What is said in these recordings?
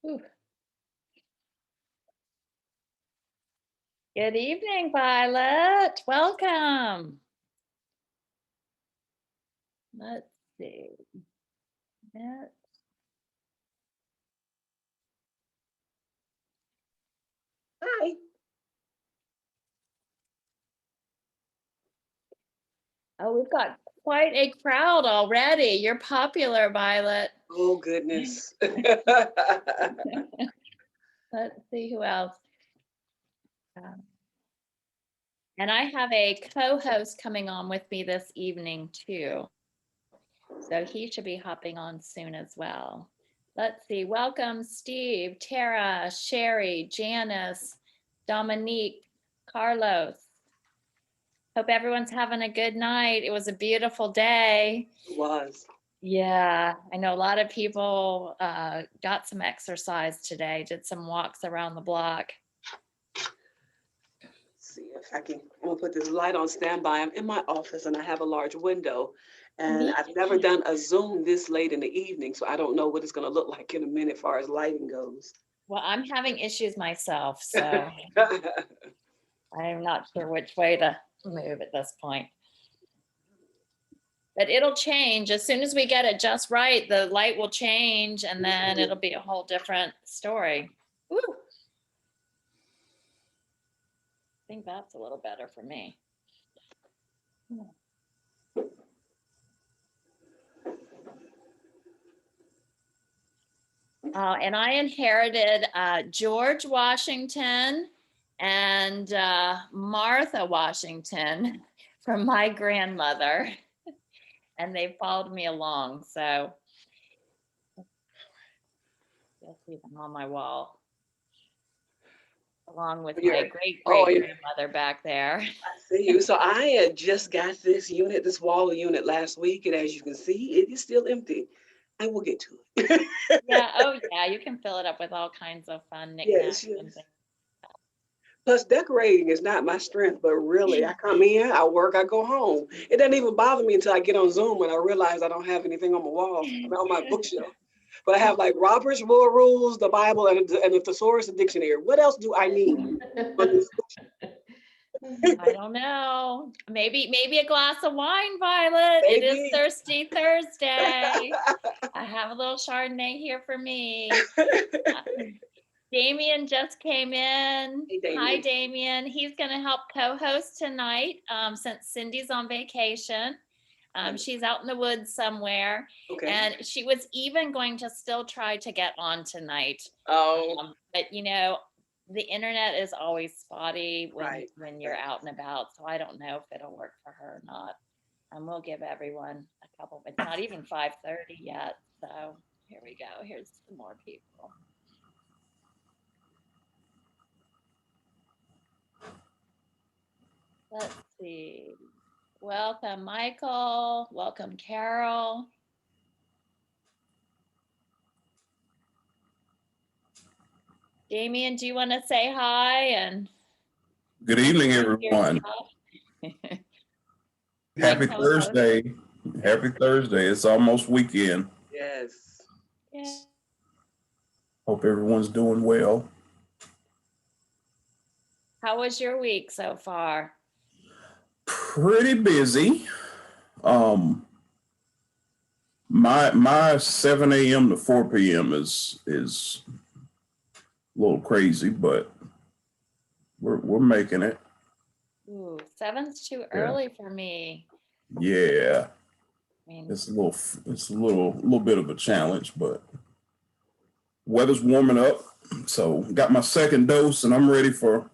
Ooh. Good evening, Violet. Welcome. Let's see. Hi. Oh, we've got quite a crowd already. You're popular, Violet. Oh, goodness. Let's see who else. And I have a co-host coming on with me this evening too. So he should be hopping on soon as well. Let's see. Welcome, Steve, Tara, Sherry, Janice, Dominique, Carlos. Hope everyone's having a good night. It was a beautiful day. It was. Yeah, I know a lot of people got some exercise today, did some walks around the block. Let's see if I can, I'm gonna put this light on standby. I'm in my office and I have a large window. And I've never done a Zoom this late in the evening, so I don't know what it's gonna look like in a minute as far as lighting goes. Well, I'm having issues myself, so I'm not sure which way to move at this point. But it'll change. As soon as we get it just right, the light will change and then it'll be a whole different story. Woo. I think that's a little better for me. And I inherited George Washington and Martha Washington from my grandmother, and they followed me along. So you'll see them on my wall, along with my great-great-grandmother back there. I see you. So I had just got this unit, this wall unit last week, and as you can see, it is still empty. I will get to it. Yeah, oh yeah, you can fill it up with all kinds of fun knickknacks and things. Plus, decorating is not my strength, but really, I come in, I work, I go home. It doesn't even bother me until I get on Zoom and I realize I don't have anything on my wall, on my bookshelf. But I have like Robert's Rules, the Bible, and the thesaurus and dictionary. What else do I need? I don't know. Maybe a glass of wine, Violet. Maybe. It is Thirsty Thursday. I have a little Chardonnay here for me. Damien just came in. Hey, Damien. Hi, Damien. He's going to help co-host tonight since Cindy's on vacation. She's out in the woods somewhere. Okay. And she was even going to still try to get on tonight. Oh. But you know, the internet is always spotty when you're out and about. So I don't know if it'll work for her or not. We'll give everyone a couple, but it's not even 5:30 yet. So here we go. Here's some more people. Let's see. Welcome, Michael. Welcome, Carol. Damien, do you want to say hi? And good evening, everyone. Happy Thursday. Happy Thursday. It's almost weekend. Yes. Yeah. Hope everyone's doing well. How was your week so far? Pretty busy. My 7 a.m. to 4 p.m. is a little crazy, but we're making it. Ooh, 7's too early for me. Yeah. I mean, it's a little bit of a challenge, but weather's warming up. So got my second dose and I'm ready to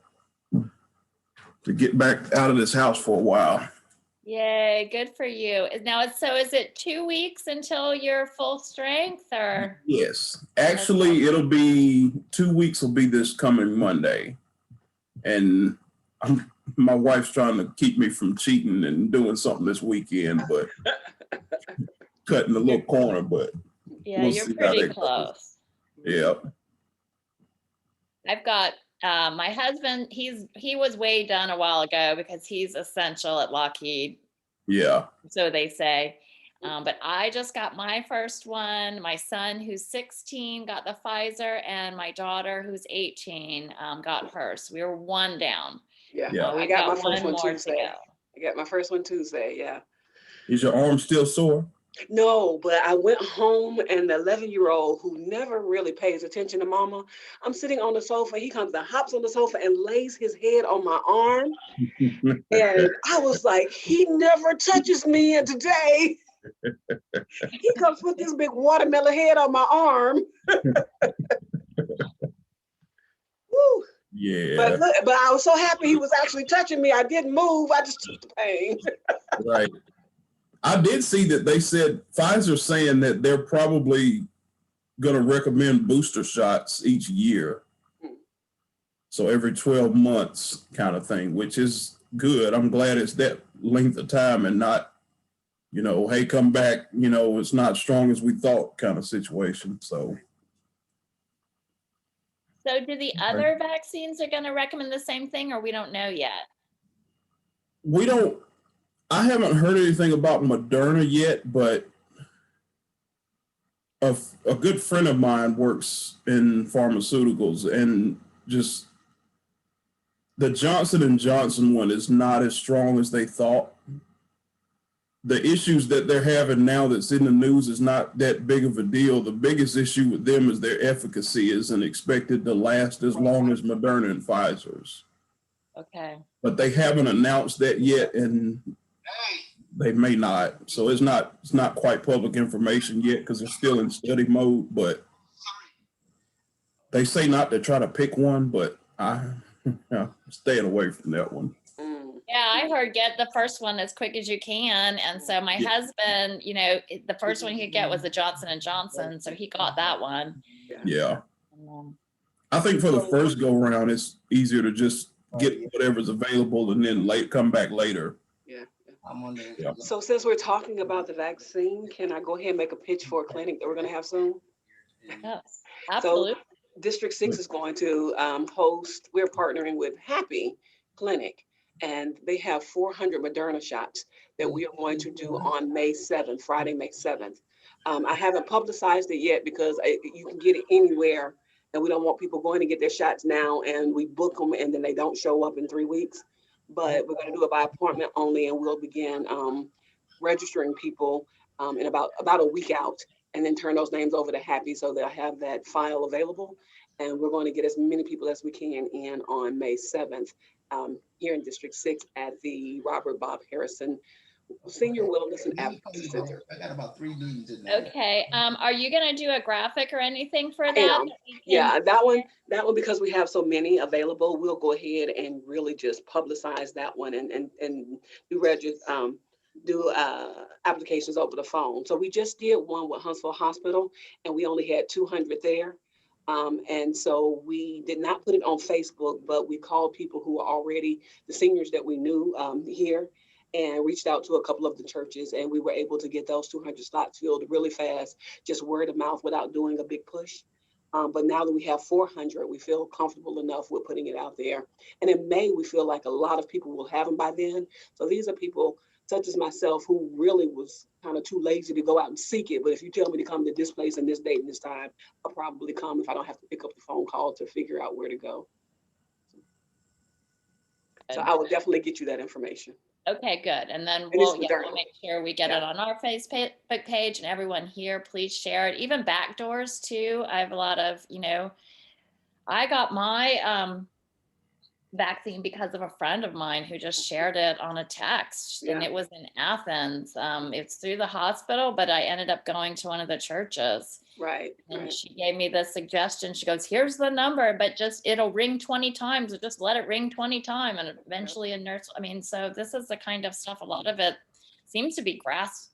get back out of this house for a while. Yay, good for you. Now, is it 2 weeks until you're full strength or? Yes, actually it'll be 2 weeks will be this coming Monday. And my wife's trying to keep me from cheating and doing something this weekend, but cutting a little corner, but yeah, you're pretty close. Yeah. I've got my husband, he was way done a while ago because he's essential at Lockheed. Yeah. So they say. But I just got my first one. My son, who's 16, got the Pfizer, and my daughter, who's 18, got hers. So we were one down. Yeah, We I got my first one one more Tuesday. to go. I got my first one Tuesday, yeah. Is your arm still sore? No, but I went home and the 11-year-old who never really pays attention to mama, I'm sitting on the sofa. He comes and hops on the sofa and lays his head on my arm. And I was like, he never touches me. And today he comes with this big watermelon head on my arm. Woo. Yeah. But I was so happy he was actually touching me. I didn't move. I just took the pain. Right. I did see that they said Pfizer's saying that they're probably going to recommend booster shots each year. So every 12 months kind of thing, which is good. I'm glad it's that length of time and not, you know, hey, come back, you know, it's not strong as we thought kind of situation. So do the other vaccines are going to recommend the same thing, or we don't know yet? I haven't heard anything about Moderna yet, but a good friend of mine works in pharmaceuticals, and just the Johnson & Johnson one is not as strong as they thought. The issues that they're having now that's in the news is not that big of a deal. The biggest issue with them is their efficacy isn't expected to last as long as Moderna and Pfizer's. Okay. But they haven't announced that yet, and they may not. So it's not quite public information yet because they're still in study mode, but they say not to try to pick one, but I'm staying away from that one. Yeah, I heard get the first one as quick as you can. And so my husband, you know, the first one he could get was the Johnson & Johnson. So he got that one. Yeah. I think for the first go round, it's easier to just get whatever's available and then come back later. Yeah. So since we're talking about the vaccine, can I go ahead and make a pitch for a clinic that we're going to have soon? Yes, absolutely. So District 6 is going to host, we're partnering with Happy Clinic, and they have 400 Moderna shots that we are going to do on May 7th, Friday, May 7th. I haven't publicized it yet because you can get it anywhere, and we don't want people going to get their shots now and we book them and then they don't show up in 3 weeks. But we're going to do it by appointment only, and we'll begin registering people in about a week out, and then turn those names over to Happy so they'll have that file available. And we're going to get as many people as we can in on May 7th here in District 6 at the Robert Bob Harrison Senior Wellness and Advocacy Center. I got about 3 meetings in there. Okay. Are you going to do a graphic or anything for that? Yeah, that one, because we have so many available, we'll go ahead and really just publicize that one and do applications over the phone. So we just did one with Huntsville Hospital, and we only had 200 there. And so we did not put it on Facebook, but we called people who were already the seniors that we knew here, and reached out to a couple of the churches, and we were able to get those 200 slots filled really fast, just word of mouth without doing a big push. But now that we have 400, we feel comfortable enough with putting it out there. And in May, we feel like a lot of people will have them by then. So these are people such as myself who really was kind of too lazy to go out and seek it. But if you tell me to come to this place and this date and this time, I'll probably come if I don't have to pick up the phone call to figure out where to go. So I will definitely get you that information. Okay, good. And then we'll make sure we get it on our Facebook page, and everyone here, please share it. Even backdoors too. I have a lot of, I got my vaccine because of a friend of mine who just shared it on a text, and it was in Athens. It's through the hospital, but I ended up going to one of the churches. Right. And she gave me the suggestion. She goes, here's the number, but it'll ring 20 times, or just let it ring 20 times. And eventually a nurse, so this is the kind of stuff, a lot of it seems to be grassroots.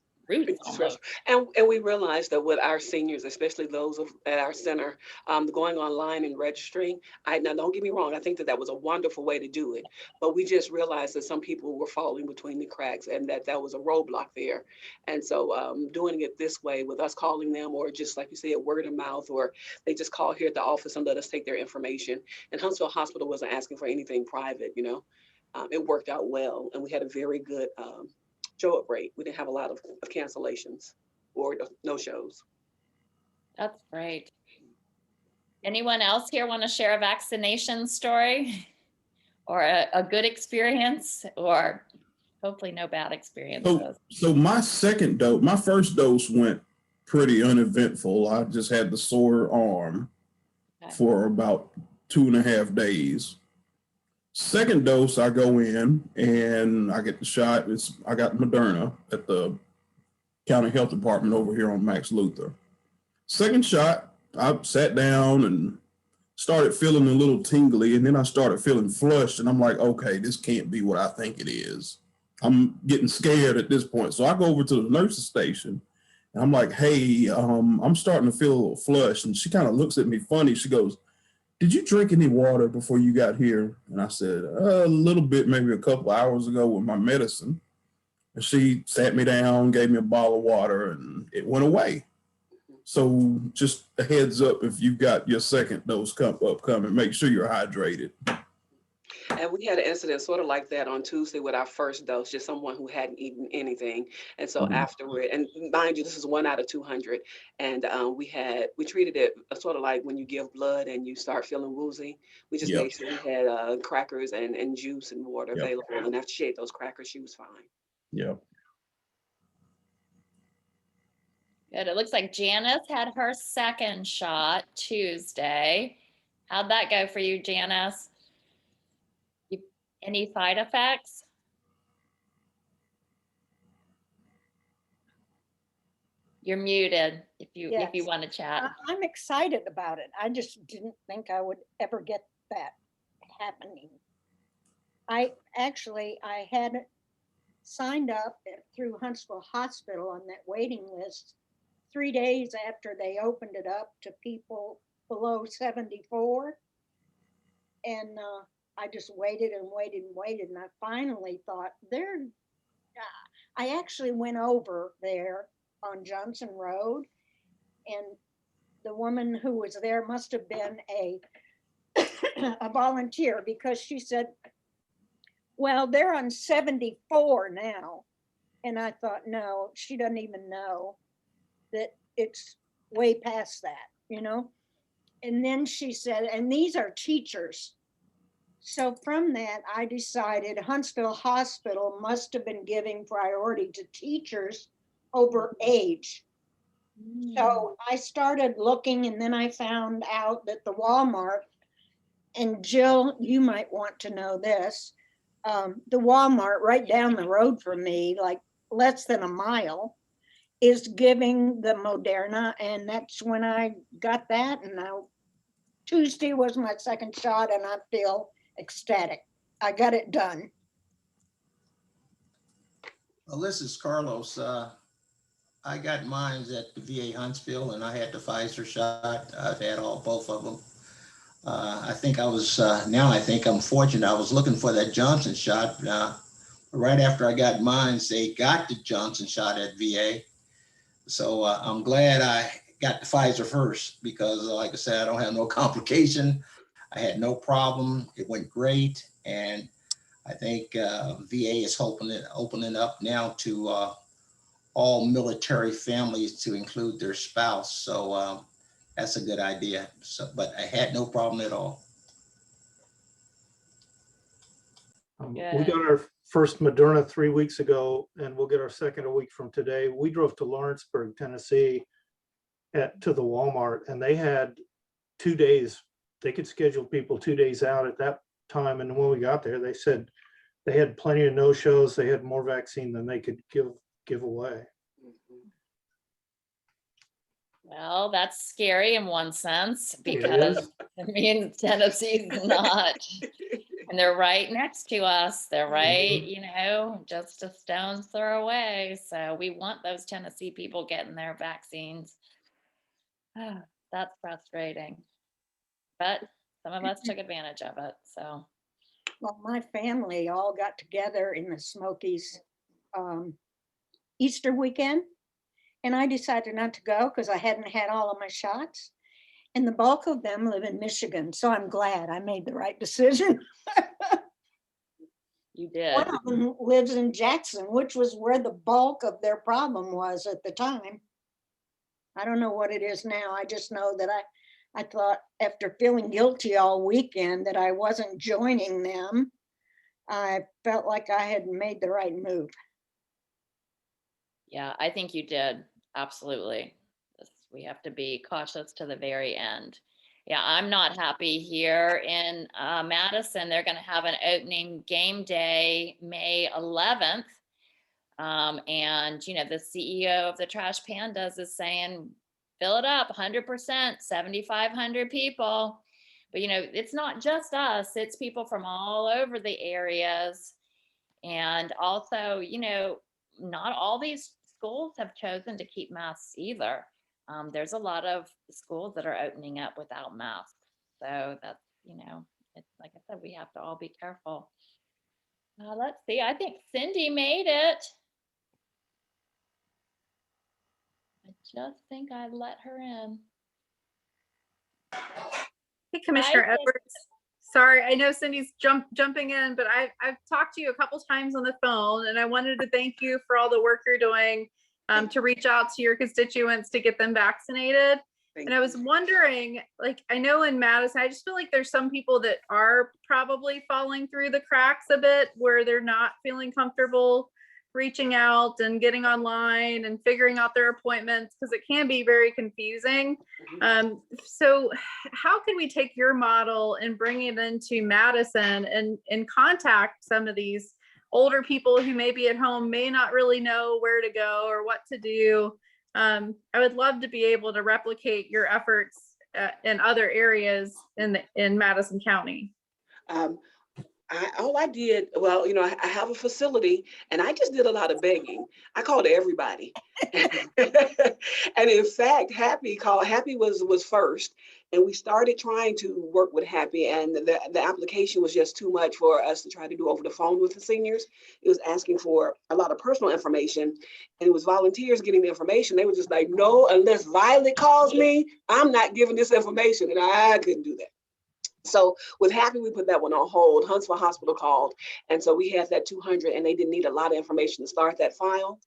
And we realized that with our seniors, especially those at our center, going online and registering, now don't get me wrong, I think that was a wonderful way to do it, but we just realized that some people were falling between the cracks, and that was a roadblock there. And so doing it this way with us calling them, or just like you said, word of mouth, or they just call here at the office and let us take their information. And Huntsville Hospital wasn't asking for anything private, it worked out well, and we had a very good show up rate. We didn't have a lot of cancellations or no shows. That's great. Anyone else here want to share a vaccination story or a good experience, or hopefully no bad experiences? So my first dose went pretty uneventful. I just had the sore arm for about 2.5 days. Second dose, I go in and I get the shot. I got Moderna at the county health department over here on Max Luther. Second shot, I sat down and started feeling a little tingly, and then I started feeling flushed, and I'm like, okay, this can't be what I think it is. I'm getting scared at this point. So I go over to the nurse's station, and I'm like, hey, I'm starting to feel a little flushed. And she kind of looks at me funny. She goes, did you drink any water before you got here? And I said, a little bit, maybe a couple hours ago with my medicine. And she sat me down, gave me a bottle of water, and it went away. So just a heads up, if you've got your second dose upcoming, make sure you're hydrated. And we had an incident sort of like that on Tuesday with our first dose, just someone who hadn't eaten anything. And so afterward, and mind you, this is 1 out of 200. And we treated it sort of like when you give blood and you start feeling woozy. We just made sure we had crackers and juice and water available. And after she ate those crackers, she was fine. Yeah. Good. It looks like Janice had her second shot Tuesday. How'd that go for you, Janice? Any side effects? You're muted if you want to chat. I'm excited about it. I just didn't think I would ever get that happening. I had signed up through Huntsville Hospital on that waiting list 3 days after they opened it up to people below 74. And I just waited and waited and waited. And I finally thought I actually went over there on Johnson Road, and the woman who was there must have been a volunteer, because she said, well, they're on 74 now. And I thought, no, she doesn't even know that it's way past that, you know? And then she said, and these are teachers. So from that, I decided Huntsville Hospital must have been giving priority to teachers over age. So I started looking, and then I found out that the Walmart, and Jill, you might want to know this, the Walmart right down the road from me, like less than a mile, is giving the Moderna. And that's when I got that. And now Tuesday was my second shot, and I feel ecstatic. I got it done. Well, this is Carlos. I got mine at the VA Huntsville, and I had the Pfizer shot. I've had both of them. I think I'm fortunate. I was looking for that Johnson shot. Right after I got mine, they got the Johnson shot at VA. So I'm glad I got the Pfizer first, because like I said, I don't have no complication. I had no problem. It went great. And I think VA is opening up now to all military families to include their spouse. So that's a good idea. So, but I had no problem at all. We got our first Moderna 3 weeks ago, and we'll get our second a week from today. We drove to Lawrenceburg, Tennessee to the Walmart, and they had 2 days. They could schedule people 2 days out at that time. And when we got there, they said they had plenty of no-shows. They had more vaccine than they could give away. Well, that's scary in one sense, because it means Tennessee's not, and they're right next to us. They're right, just a stone's throw away. So we want those Tennessee people getting their vaccines. That's frustrating, but some of us took advantage of it. So, well, my family all got together in the Smokies Easter weekend, and I decided not to go because I hadn't had all of my shots, and the bulk of them live in Michigan. So I'm glad I made the right decision. You did. One of them lives in Jackson, which was where the bulk of their problem was at the time. I don't know what it is now. I just know that I thought after feeling guilty all weekend that I wasn't joining them, I felt like I had made the right move. Yeah, I think you did. Absolutely. We have to be cautious to the very end. Yeah, I'm not happy here in Madison. They're going to have an opening game day May 11th. And, you know, the CEO of the Trash Pandas is saying, fill it up 100%, 7,500 people. But, you know, it's not just us, it's people from all over the areas. And also, you know, not all these schools have chosen to keep masks either. There's a lot of schools that are opening up without masks. So that's, you know, it's like I said, we have to all be careful. Let's see, I think Cindi made it. I just think I let her in. Hey, Commissioner Hi, Edwards. Sorry, I know Cindy's jumping in, but I've talked to you a couple times on the phone, and I wanted to thank you for all the work you're doing to reach out to your constituents to get them vaccinated. And I was wondering, like, I know in Madison, I just feel like there's some people that are probably falling through the cracks a bit where they're not feeling comfortable reaching out and getting online and figuring out their appointments, because it can be very confusing. So how can we take your model and bring it into Madison and contact some of these older people who may be at home, may not really know where to go or what to do? I would love to be able to replicate your efforts in other areas in Madison County. All I did, well, you know, I have a facility and I just did a lot of begging. I called everybody. And in fact, Happy was first. And we started trying to work with Happy, and the application was just too much for us to try to do over the phone with the seniors. It was asking for a lot of personal information, and it was volunteers getting the information. They were just like, no, unless Violet calls me, I'm not giving this information. And I couldn't do that. So with Happy, we put that one on hold. Huntsville Hospital called. And so we had that 200, and they didn't need a lot of information to start that file.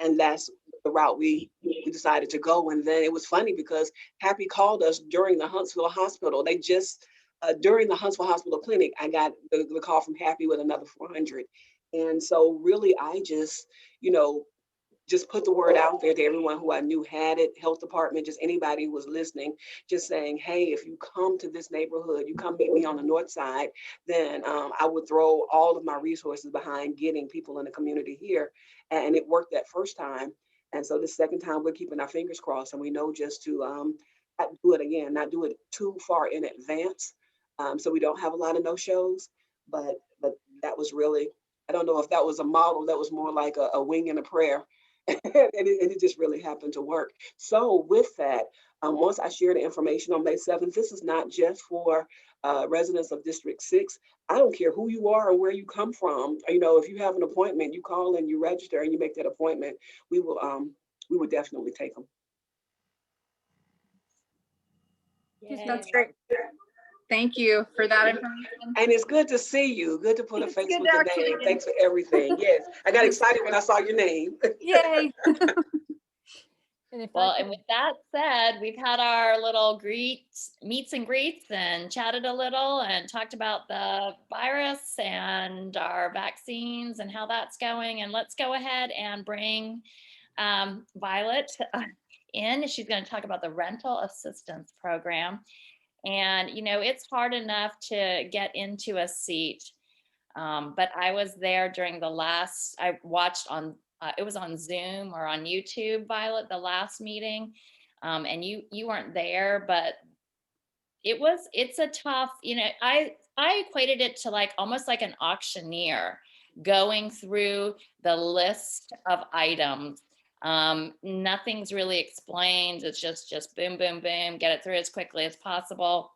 And that's the route we decided to go. And then it was funny because Happy called us during the Huntsville Hospital. They just, during the Huntsville Hospital clinic, I got the call from Happy with another 400. And so really, I just, you know, just put the word out there to everyone who I knew had it, health department, just anybody who was listening, just saying, hey, if you come to this neighborhood, you come meet me on the north side, then I would throw all of my resources behind getting people in the community here. And it worked that first time. And so the second time, we're keeping our fingers crossed, and we know just to not do it again, not do it too far in advance. So we don't have a lot of no-shows, but that was really, I don't know if that was a model, that was more like a wing and a prayer. And it just really happened to work. So with that, once I share the information on May 7th, this is not just for residents of District 6. I don't care who you are or where you come from. You know, if you have an appointment, you call and you register and you make that appointment, we will definitely take them. That's great. Thank you for that information. And it's good to see you. Good to put a face with the name. Thanks for everything. Yes, I got excited when I saw your name. Yay. Well, and with that said, we've had our little meets and greets and chatted a little and talked about the virus and our vaccines and how that's going. And let's go ahead and bring Violet in. She's going to talk about the rental assistance program. And, you know, it's hard enough to get into a seat. But I was there during I watched on, it was on Zoom or on YouTube, Violet, the last meeting. And you weren't there, but it's a tough, you know, I equated it to like almost like an auctioneer going through the list of items. Nothing's really explained. It's just boom, boom, boom, get it through as quickly as possible.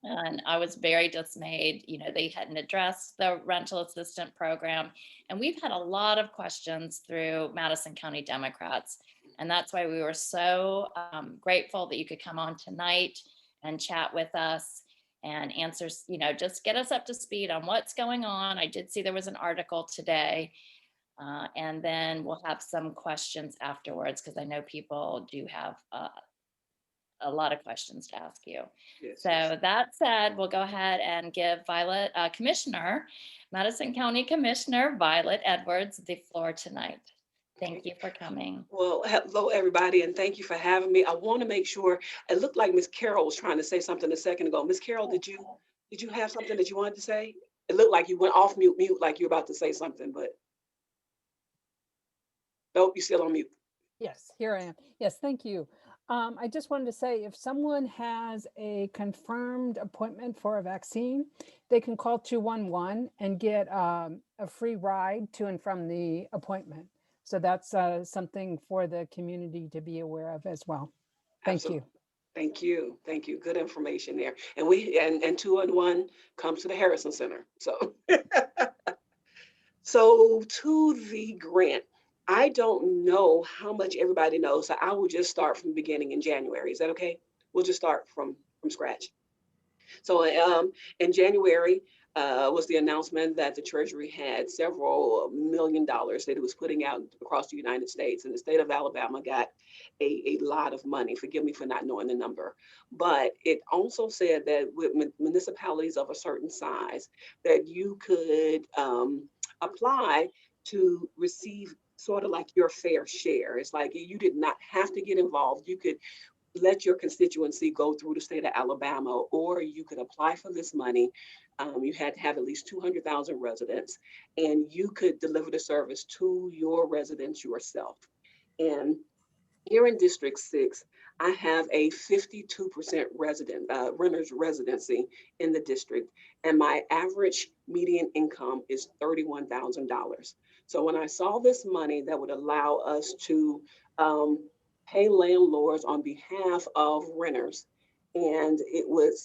And I was very dismayed. You know, they hadn't addressed the rental assistant program. And we've had a lot of questions through Madison County Democrats. And that's why we were so grateful that you could come on tonight and chat with us. and answers, just get us up to speed on what's going on. I did see there was an article today. And then we'll have some questions afterwards, because I know people do have a lot of questions to ask you. Yes, So yes. that said, we'll go ahead and give Madison County Commissioner Violet Edwards the floor tonight. Thank you for coming. Well, hello, everybody, and thank you for having me. I want to make sure, it looked like Miss Carol was trying to say something a second ago. Miss Carol, did you have something that you wanted to say? It looked like you went off mute, like you're about to say something, but nope, you're still on mute. Yes, here I am. Yes, thank you. I just wanted to say, if someone has a confirmed appointment for a vaccine, they can call 211 and get a free ride to and from the appointment. So that's something for the community to be aware of as well. Thank Absolutely. you. Thank you. Thank you. Good information there. And and 211 comes to the Harrison Center. So, so to the grant, I don't know how much everybody knows, so I will just start from the beginning in January. Is that okay? We'll just start from scratch. So in January was the announcement that the Treasury had several $1 million that it was putting out across the United States, and the state of Alabama got a lot of money. Forgive me for not knowing the number, but it also said that with municipalities of a certain size, that you could apply to receive sort of like your fair share. It's like you did not have to get involved. You could let your constituency go through the state of Alabama, or you could apply for this money. You had to have at least 200,000 residents, and you could deliver the service to your residents yourself. And here in District 6, I have a 52% renters residency in the district, and my average median income is $31,000. So when I saw this money that would allow us to pay landlords on behalf of renters, and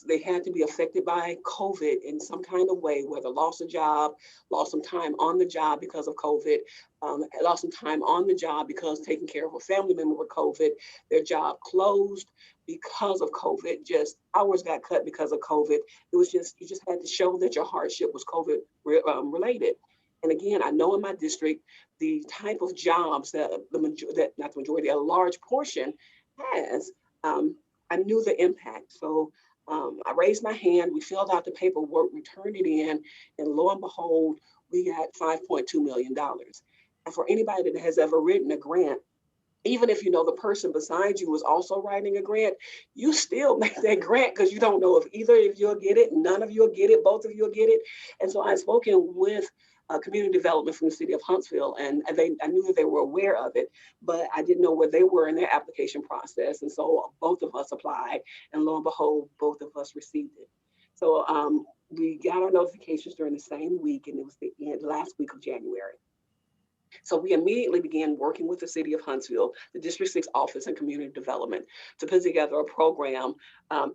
they had to be affected by COVID in some kind of way, whether lost a job, lost some time on the job because of COVID, lost some time on the job because taking care of a family member with COVID, their job closed because of COVID, just hours got cut because of COVID. It was just, you just had to show that your hardship was COVID related. And again, I know in my district, the type of jobs that not the majority, a large portion has, I knew the impact. So I raised my hand, we filled out the paperwork, we turned it in, and lo and behold, we got $5.2 million. And for anybody that has ever written a grant, even if you know the person beside you was also writing a grant, you still make that grant because you don't know if either of you will get it, none of you will get it, both of you will get it. And so I've spoken with community development from the city of Huntsville, and I knew that they were aware of it, but I didn't know where they were in their application process. And so both of us applied, and lo and behold, both of us received it. So we got our notifications during the same week, and it was the last week of January. So we immediately began working with the city of Huntsville, the District 6 Office and Community Development, to put together a program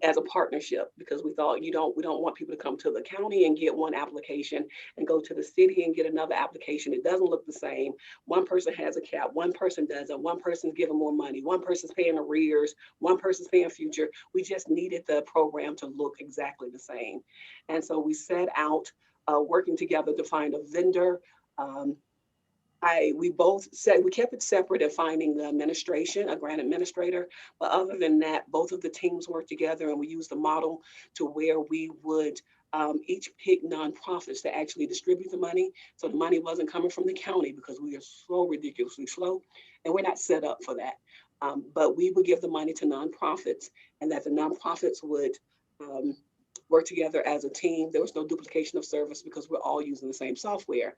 as a partnership, because we thought we don't want people to come to the county and get one application and go to the city and get another application. It doesn't look the same. One person has a cap, one person doesn't, one person's giving more money, one person's paying arrears, one person's paying future. We just needed the program to look exactly the same. And so we set out working together to find a vendor. We both said we kept it separate at finding the administration, a grant administrator. But other than that, both of the teams worked together, and we used the model to where we would each pick nonprofits to actually distribute the money. So the money wasn't coming from the county because we are so ridiculously slow, and we're not set up for that. But we would give the money to nonprofits, and that the nonprofits would work together as a team. There was no duplication of service because we're all using the same software.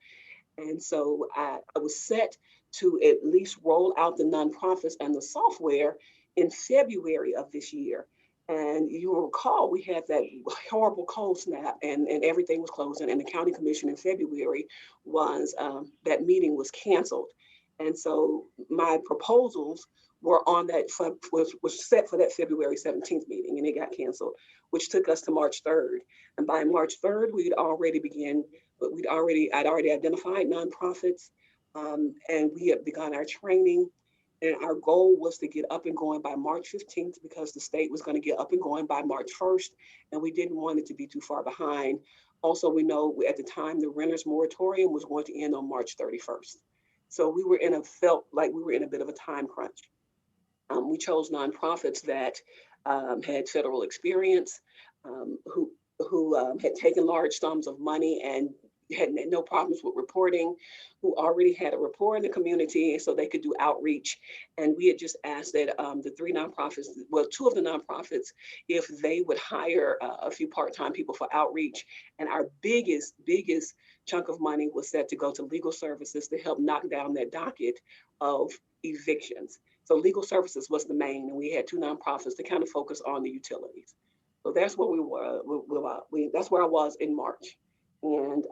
And so I was set to at least roll out the nonprofits and the software in February of this year. And you will recall we had that horrible cold snap, and everything was closing, and the county commission in February was, that meeting was canceled. And so my proposals were on that, was set for that February 17th meeting, and it got canceled, which took us to March 3rd. And by March 3rd, I'd already identified nonprofits, and we had begun our training. And our goal was to get up and going by March 15th because the state was going to get up and going by March 1st, and we didn't want it to be too far behind. Also, we know at the time the renters moratorium was going to end on March 31st. So we were felt like we were in a bit of a time crunch. We chose nonprofits that had federal experience, who had taken large sums of money and had no problems with reporting, who already had a rapport in the community so they could do outreach. And we had just asked that the three nonprofits, well, two of the nonprofits, if they would hire a few part-time people for outreach. And our biggest chunk of money was set to go to legal services to help knock down that docket of evictions. So legal services was the main, and we had two nonprofits to kind of focus on the utilities. So that's what we were, that's where I was in March. And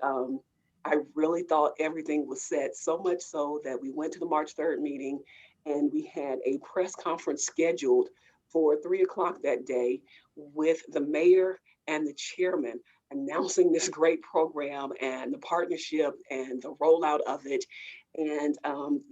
I really thought everything was set, so much so that we went to the March 3rd meeting and we had a press conference scheduled for 3 o'clock that day with the mayor and the chairman announcing this great program and the partnership and the rollout of it. And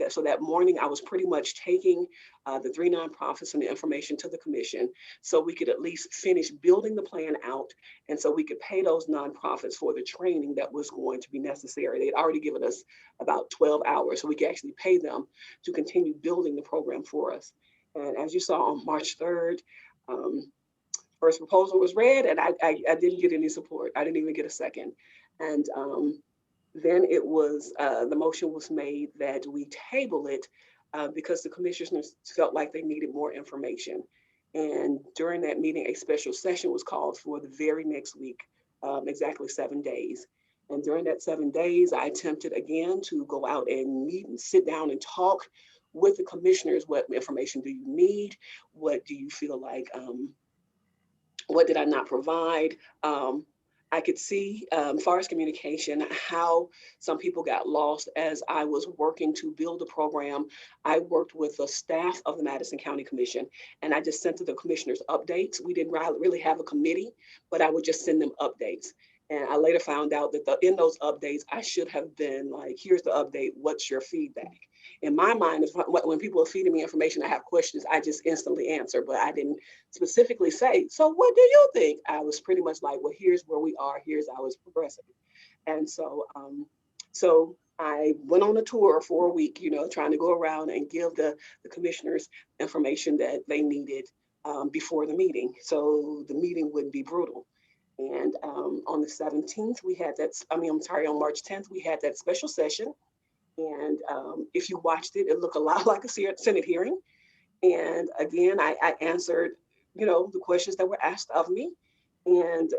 so that morning I was pretty much taking the three nonprofits and the information to the commission so we could at least finish building the plan out, and so we could pay those nonprofits for the training that was going to be necessary. They'd already given us about 12 hours, so we could actually pay them to continue building the program for us. And as you saw on March 3rd, first proposal was read, and I didn't get any support. I didn't even get a second. And then it was, the motion was made that we table it because the commissioners felt like they needed more information. And during that meeting, a special session was called for the very next week, exactly 7 days. And during that 7 days, I attempted again to go out and meet and sit down and talk with the commissioners. What information do you need? What do you feel like, what did I not provide? I could see, as far as communication, how some people got lost as I was working to build a program. I worked with the staff of the Madison County Commission, and I just sent to the commissioners updates. We didn't really have a committee, but I would just send them updates. And I later found out that in those updates, I should have been like, here's the update, what's your feedback? In my mind, when people are feeding me information, I have questions, I just instantly answer, but I didn't specifically say, so what do you think? I was pretty much like, well, here's where we are, here's how it's progressing. And so, so I went on a tour for a week, trying to go around and give the commissioners information that they needed before the meeting, so the meeting wouldn't be brutal. And on the 17th, we had that, on March 10th, we had that special session. And if you watched it, it looked a lot like a Senate hearing. And again, I answered, the questions that were asked of me. And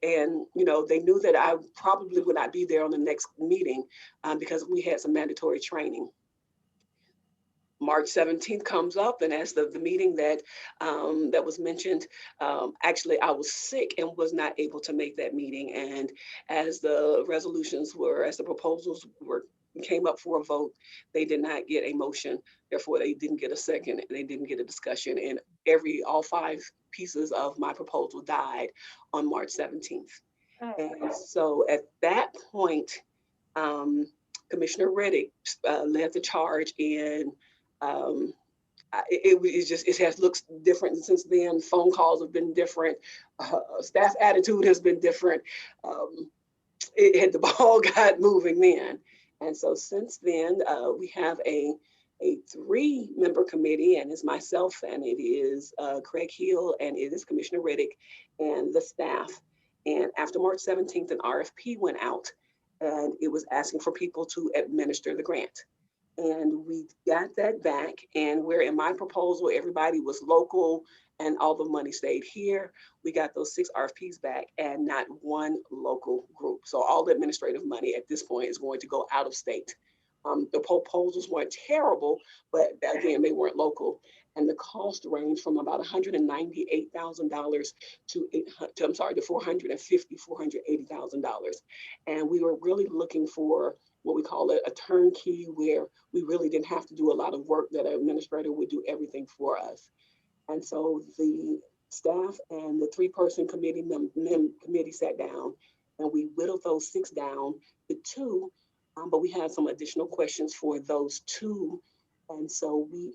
they knew that I probably would not be there on the next meeting because we had some mandatory training. March 17th comes up, and as the meeting that was mentioned, actually I was sick and was not able to make that meeting. And as the proposals came up for a vote, they did not get a motion. Therefore, they didn't get a second. They didn't get a discussion, and all 5 pieces of my proposal died on March 17th. And so at that point, Commissioner Reddick led the charge in. It has looked different since then. Phone calls have been different. Staff attitude has been different. The ball got moving then. And so since then, we have a 3-member committee, and it's myself, and it is Craig Hill, and it is Commissioner Reddick and the staff. And after March 17th, an RFP went out, and it was asking for people to administer the grant. And we got that back, and where in my proposal, everybody was local and all the money stayed here, we got those 6 RFPs back and not one local group. So all the administrative money at this point is going to go out of state. The proposals weren't terrible, but again, they weren't local. And the cost ranged from about $198,000 to $480,000. And we were really looking for what we call a turnkey, where we really didn't have to do a lot of work, that an administrator would do everything for us. And so the staff and the 3-person committee sat down, and we whittled those 6 down to 2, but we had some additional questions for those 2 And so we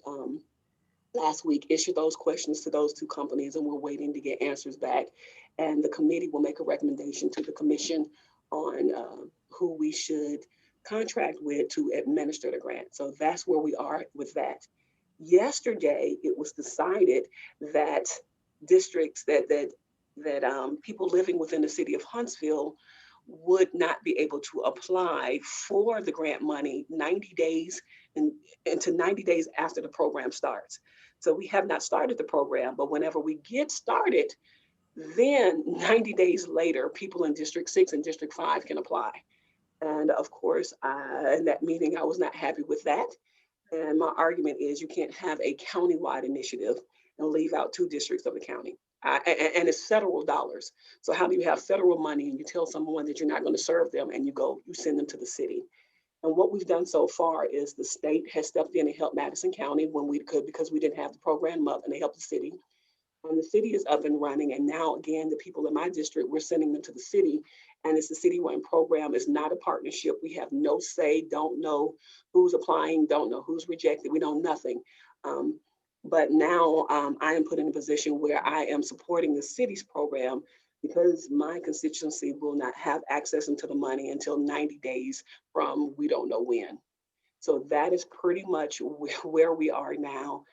last week issued those questions to those two companies, and we're waiting to get answers back. And the committee will make a recommendation to the commission on who we should contract with to administer the grant. So that's where we are with that. Yesterday, it was decided that districts that people living within the city of Huntsville would not be able to apply for the grant money 90 days into 90 days after the program starts. So we have not started the program, but whenever we get started, then 90 days later, people in District 6 and District 5 can apply. And of course, in that meeting, I was not happy with that. And my argument is you can't have a countywide initiative and leave out 2 districts of the county. And it's federal dollars. So how do you have federal money and you tell someone that you're not going to serve them and you send them to the city? And what we've done so far is the state has stepped in and helped Madison County when we could, because we didn't have the program up, and they helped the city. And the city is up and running. And now again, the people in my district, we're sending them to the city, and it's a city-run program. It's not a partnership. We have no say, don't know who's applying, don't know who's rejected. We know nothing. But now I am put in a position where I am supporting the city's program because my constituency will not have access into the money until 90 days from we don't know when. So that is pretty much where we are now.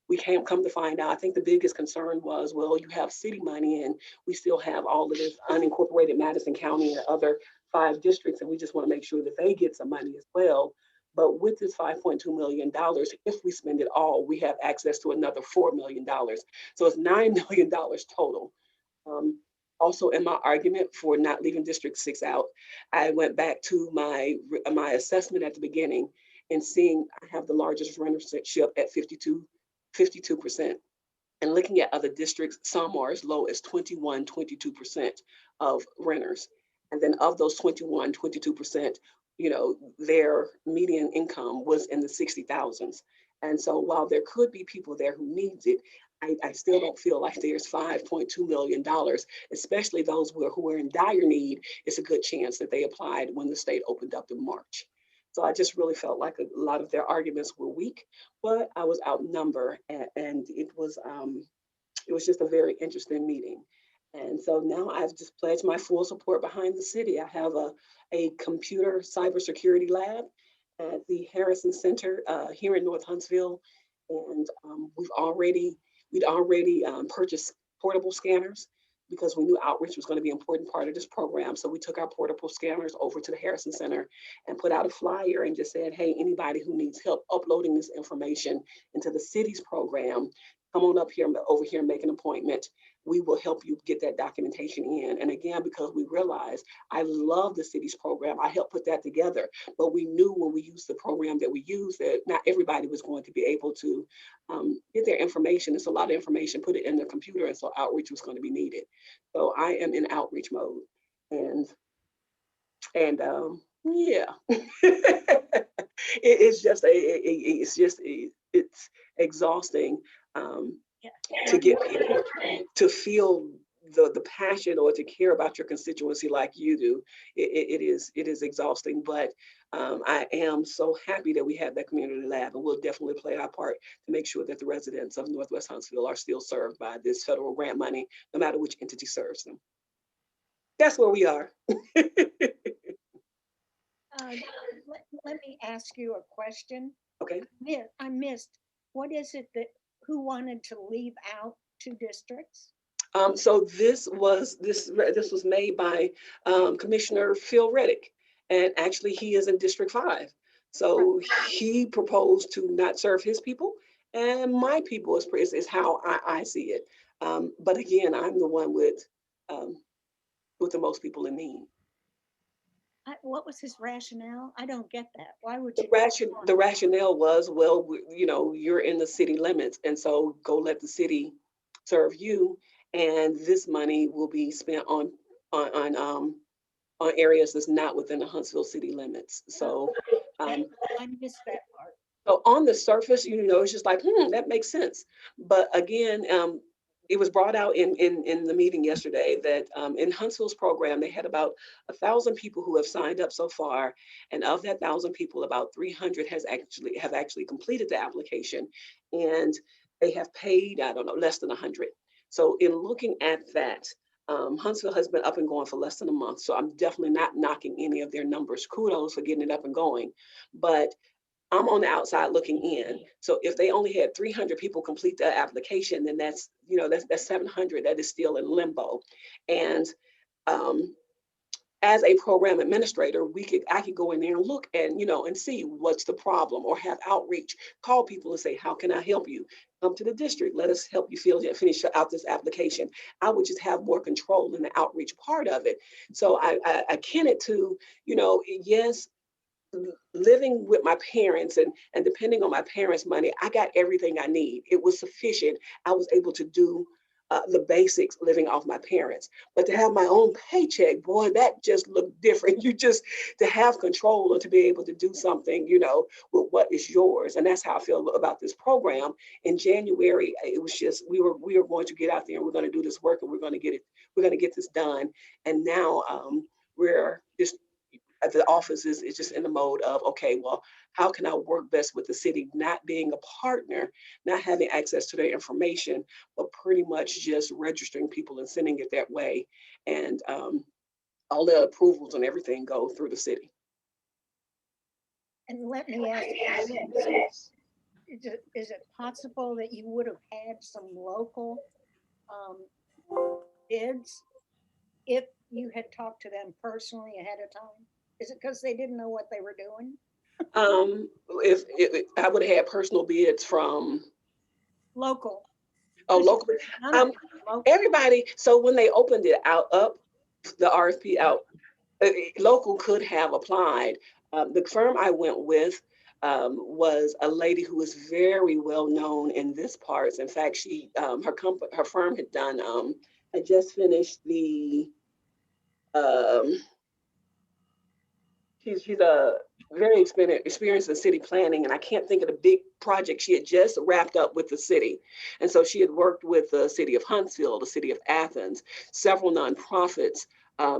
We can't come to find out. I think the biggest concern was, well, you have city money and we still have all of this unincorporated Madison County and other 5 districts, and we just want to make sure that they get some money as well. But with this $5.2 million, if we spend it all, we have access to another $4 million. So it's $9 million total. Also, in my argument for not leaving District 6 out, I went back to my assessment at the beginning and seeing I have the largest rentership at 52%. And looking at other districts, some are as low as 22% of renters. And then of those 22%, their median income was in the 60,000s. And so while there could be people there who needs it, I still don't feel like there's $5.2 million, especially those who are in dire need. It's a good chance that they applied when the state opened up in March. So I just really felt like a lot of their arguments were weak, but I was outnumbered, and it was just a very interesting meeting. And so now I've just pledged my full support behind the city. I have a computer cybersecurity lab at the Harrison Center here in North Huntsville, and we'd already purchased portable scanners because we knew outreach was going to be an important part of this program. So we took our portable scanners over to the Harrison Center and put out a flyer and just said, hey, anybody who needs help uploading this information into the city's program, come on over here and make an appointment. We will help you get that documentation in. And again, because we realized I love the city's program, I helped put that together. But we knew when we used the program that we used that not everybody was going to be able to get their information. It's a lot of information, put it in their computer, and so outreach was going to be needed. So I am in outreach mode, and yeah, it's exhausting to get people to feel the passion or to care about your constituency like you do. It is exhausting, but I am so happy that we have that community lab, and we'll definitely play our part to make sure that the residents of Northwest Huntsville are still served by this federal grant money, no matter which entity serves them. That's where we are. Let me ask you a question. Okay. I missed, what is it who wanted to leave out 2 districts? So this was made by Commissioner Phil Reddick, and actually he is in District 5. So he proposed to not serve his people, and my people is how I see it. But again, I'm the one with the most people in need. What was his rationale? I don't get that. Why would you? The rationale was, well, you're in the city limits, and so go let the city serve you, and this money will be spent on areas that's not within the Huntsville city limits. So I missed that part. So on the surface, it's just like, that makes sense. But again, it was brought out in the meeting yesterday that in Huntsville's program, they had about 1,000 people who have signed up so far. And of that 1,000 people, about 300 have actually completed the application. And they have paid, I don't know, less than 100. So in looking at that, Huntsville has been up and going for less than a month. So I'm definitely not knocking any of their numbers. Kudos for getting it up and going. But I'm on the outside looking in. So if they only had 300 people complete the application, then that's, you know, that's 700 that is still in limbo. And as a program administrator, I could go in there and look and, you know, and see what's the problem, or have outreach, call people and say, how can I help you? Come to the district, let us help you finish out this application. I would just have more control in the outreach part of it. So I akin it to, you know, yes, living with my parents and depending on my parents' money, I got everything I need. It was sufficient. I was able to do the basics living off my parents. But to have my own paycheck, boy, that just looked different. You just, to have control or to be able to do something, you know, with what is yours. And that's how I feel about this program. In January, it was just, we were going to get out there and we're going to do this work and we're going to get this done. And now we're just, the office is just in the mode of, okay, well, how can I work best with the city, not being a partner, not having access to their information, but pretty much just registering people and sending it that way. And all the approvals and everything go through the city. And let me ask you this. Is it possible that you would have had some local bids if you had talked to them personally ahead of time? Is it because they didn't know what they were doing? If I would have had personal bids from Local. local. Local. Everybody. So when they opened it up, the RFP out, local could have applied. The firm I went with was a lady who was very well known in this parts. In fact, she her firm had done. I just finished the. She's a very experienced in city planning, and I can't think of the big project she had just wrapped up with the city. And so she had worked with the city of Huntsville, the city of Athens, several nonprofits.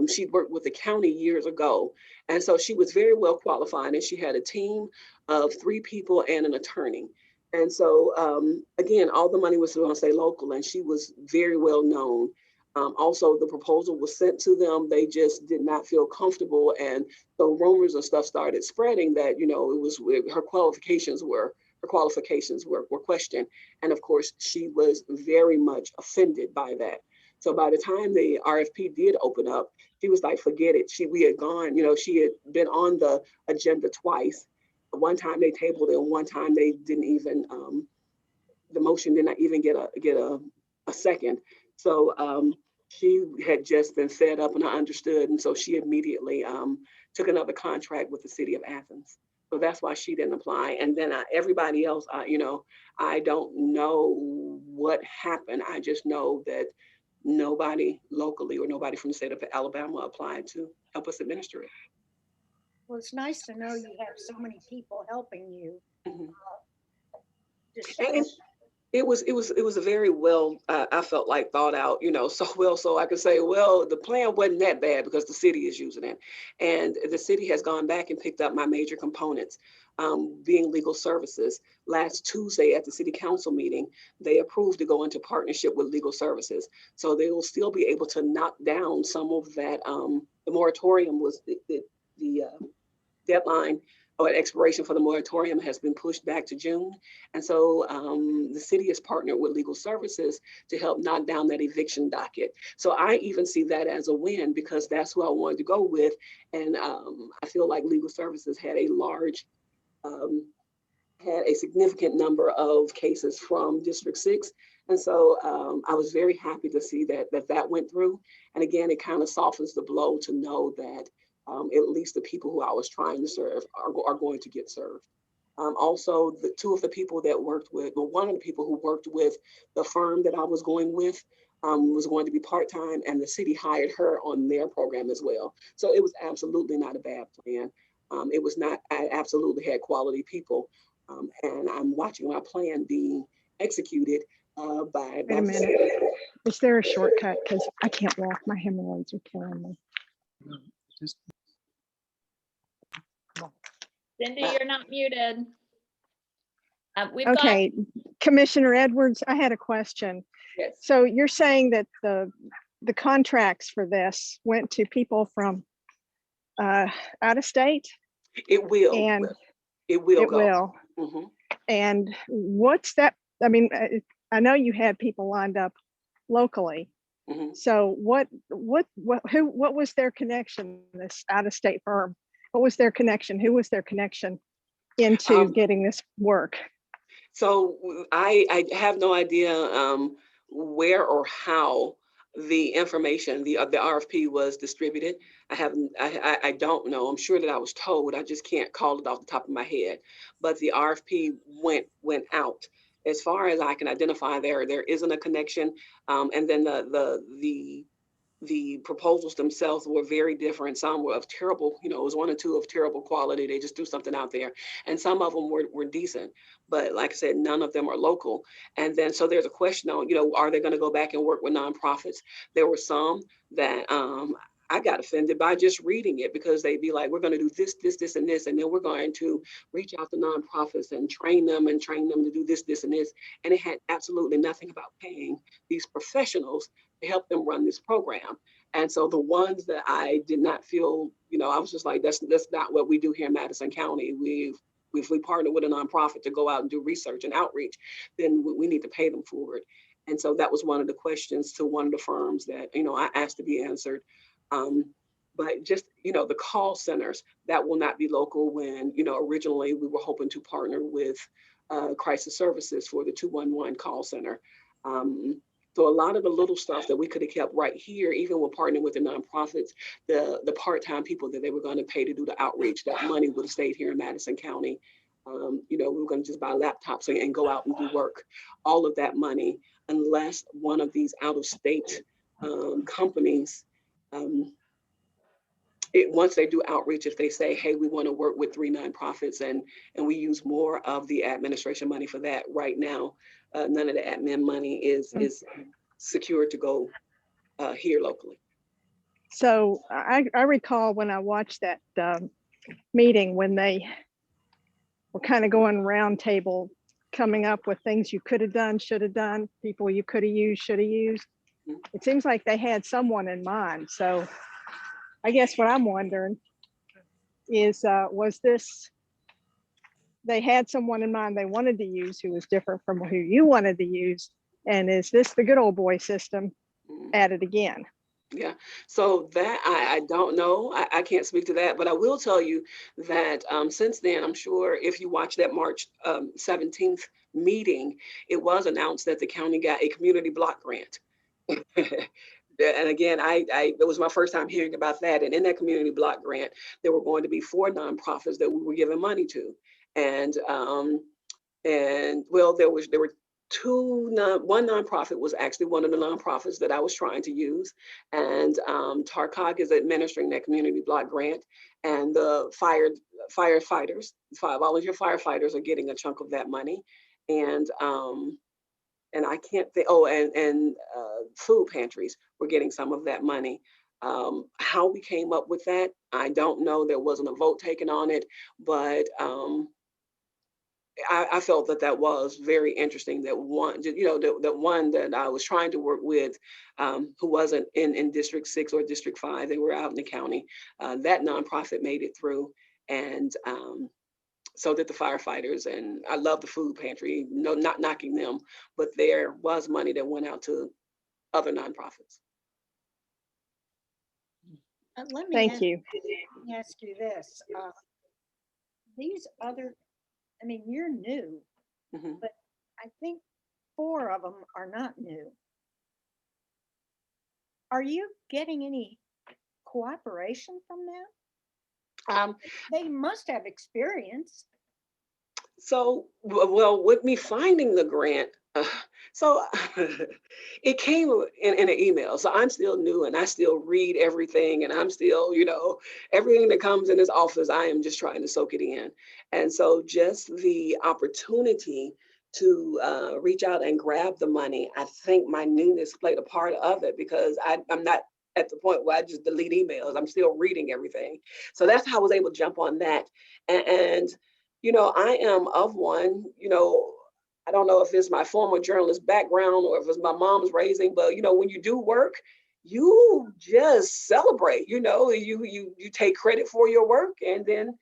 She'd worked with the county years ago. And so she was very well qualified, and she had a team of 3 people and an attorney. And so, again, all the money was going to stay local, and she was very well known. Also, the proposal was sent to them. They just did not feel comfortable. And so rumors and stuff started spreading that, you know, it was her qualifications were questioned. And of course, she was very much offended by that. So by the time the RFP did open up, she was like, forget it. We had gone, you know, she had been on the agenda twice. One time they tabled it, and one time they didn't even, the motion did not even get a second. So she had just been fed up, and I understood. And so she immediately took another contract with the city of Athens. So that's why she didn't apply. And then everybody else, you know, I don't know what happened. I just know that nobody locally or nobody from the state of Alabama applied to help us administer it. Well, it's nice to know you have so many people helping you. Mm-hmm. It was a very well, I felt like thought out, you know, so well, so I could say, well, the plan wasn't that bad because the city is using it. And the city has gone back and picked up my major components, being legal services. Last Tuesday at the city council meeting, they approved to go into partnership with legal services. So they will still be able to knock down some of that. The moratorium was the deadline or expiration for the moratorium has been pushed back to June. And so the city has partnered with legal services to help knock down that eviction docket. So I even see that as a win because that's who I wanted to go with. And I feel like legal services had a significant number of cases from District 6. And so I was very happy to see that went through. And again, it kind of softens the blow to know that at least the people who I was trying to serve are going to get served. Also, the 2 of the people that worked with, well, one of the people who worked with the firm that I was going with was going to be part-time, and the city hired her on their program as well. So it was absolutely not a bad plan. It was not, I absolutely had quality people. And I'm watching my plan being executed By Wait a minute. Is there a shortcut? Because I can't walk. My hemorrhoids are killing me. Cindy, you're not muted. We've got, Okay, Commissioner Edwards, I had a question. Yes. So you're saying that the contracts for this went to people from out of state? It will. And it will it go. will. Mhm. And what's that? I mean, I know you had people lined up locally. Mhm. So what was their connection, this out of state firm? What was their connection? Who was their connection into getting this work? So I have no idea where or how the information, the RFP was distributed. I don't know. I'm sure that I was told. I just can't call it off the top of my head. But the RFP went out. As far as I can identify, there isn't a connection. And then the proposals themselves were very different. Some were of terrible, it was one or two of terrible quality. They just threw something out there. And some of them were decent. But like I said, none of them are local. And then, so there's a question on, are they going to go back and work with nonprofits? There were some that I got offended by just reading it, because they'd be like, we're going to do this, this, this, and this. And then we're going to reach out to nonprofits and train them to do this, this, and this. And it had absolutely nothing about paying these professionals to help them run this program. And so the ones that I did not feel, I was just like, that's not what we do here in Madison County. If we partner with a nonprofit to go out and do research and outreach, then we need to pay them for it. And so that was one of the questions to one of the firms that, I asked to be answered. But just, the call centers, that will not be local when, originally we were hoping to partner with crisis services for the 211 call center. So a lot of the little stuff that we could have kept right here, even with partnering with the nonprofits, the part-time people that they were going to pay to do the outreach, that money would have stayed here in Madison County. We were going to just buy laptops and go out and do work. All of that money, unless one of these out-of-state companies, once they do outreach, if they say, hey, we want to work with 3 nonprofits and we use more of the administration money for that right now, none of the admin money is secured to go here locally. So I recall when I watched that meeting, when they were kind of going round table, coming up with things you could have done, should have done, people you could have used, should have used. It seems like they had someone in mind. So I guess what I'm wondering is, was this, they had someone in mind they wanted to use who was different from who you wanted to use? And is this the good old boy system at it again? Yeah, so that I don't know. I can't speak to that, but I will tell you that since then, I'm sure if you watch that March 17th meeting, it was announced that the county got a community block grant. And again, it was my first time hearing about that. And in that community block grant, there were going to be 4 nonprofits that we were giving money to. And well, there were 2, one nonprofit was actually one of the nonprofits that I was trying to use. And TARCOG is administering that community block grant. And the firefighters, volunteer firefighters are getting a chunk of that money. And I can't think, and food pantries were getting some of that money. How we came up with that, I don't know. There wasn't a vote taken on it, but I felt that was very interesting. That one, the one that I was trying to work with, who wasn't in District 6 or District 5, they were out in the county. That nonprofit made it through, and so did the firefighters. And I love the food pantry. No, not knocking them, but there was money that went out to other nonprofits. Let me Thank you. ask you this. These other, I mean, you're new, but I think 4 of them are not new. Are you getting any cooperation from them? They must have experience. So, well, with me finding the grant, so it came in an email. So I'm still new and I still read everything, and I'm still, everything that comes in this office, I am just trying to soak it in. And so just the opportunity to reach out and grab the money. I think my Nunes played a part of it because I'm not at the point where I just delete emails. I'm still reading everything. So that's how I was able to jump on that. And I am of one, I don't know if it's my former journalist background or if it's my mom's raising, but when you do work, you just celebrate, you take credit for your work, and then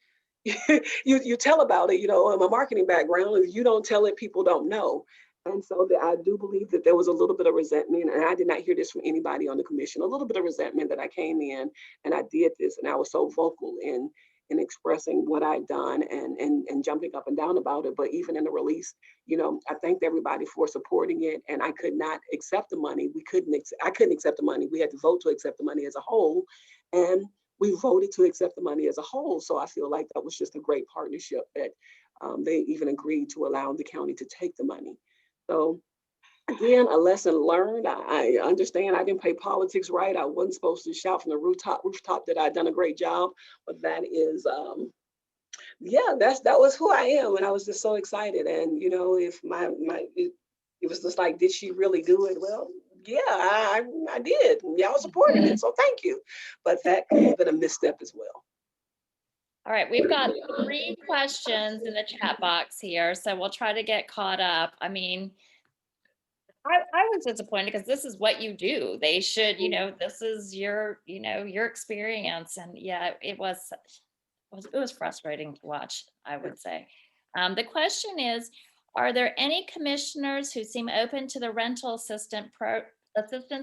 you tell about it. In my marketing background, if you don't tell it, people don't know. And so I do believe that there was a little bit of resentment, and I did not hear this from anybody on the commission, a little bit of resentment that I came in and I did this, and I was so vocal in expressing what I'd done and jumping up and down about it. But even in the release, I thanked everybody for supporting it, and I could not accept the money. I couldn't accept the money. We had to vote to accept the money as a whole, and we voted to accept the money as a whole. So I feel like that was just a great partnership that they even agreed to allow the county to take the money. So again, a lesson learned. I understand I didn't play politics right. I wasn't supposed to shout from the rooftop that I'd done a great job, but that is, that was who I am. And I was just so excited. And, if it was just like, did she really do it? Well, yeah, I did. Y'all supported it. So thank you. But that could have been a misstep as well. All right, we've got 3 questions in the chat box here, so we'll try to get caught up. I mean, I was disappointed because this is what you do. They should, this is your, your experience. And yeah, it was frustrating to watch, I would say. The question is, are there any commissioners who seem open to the rental assistance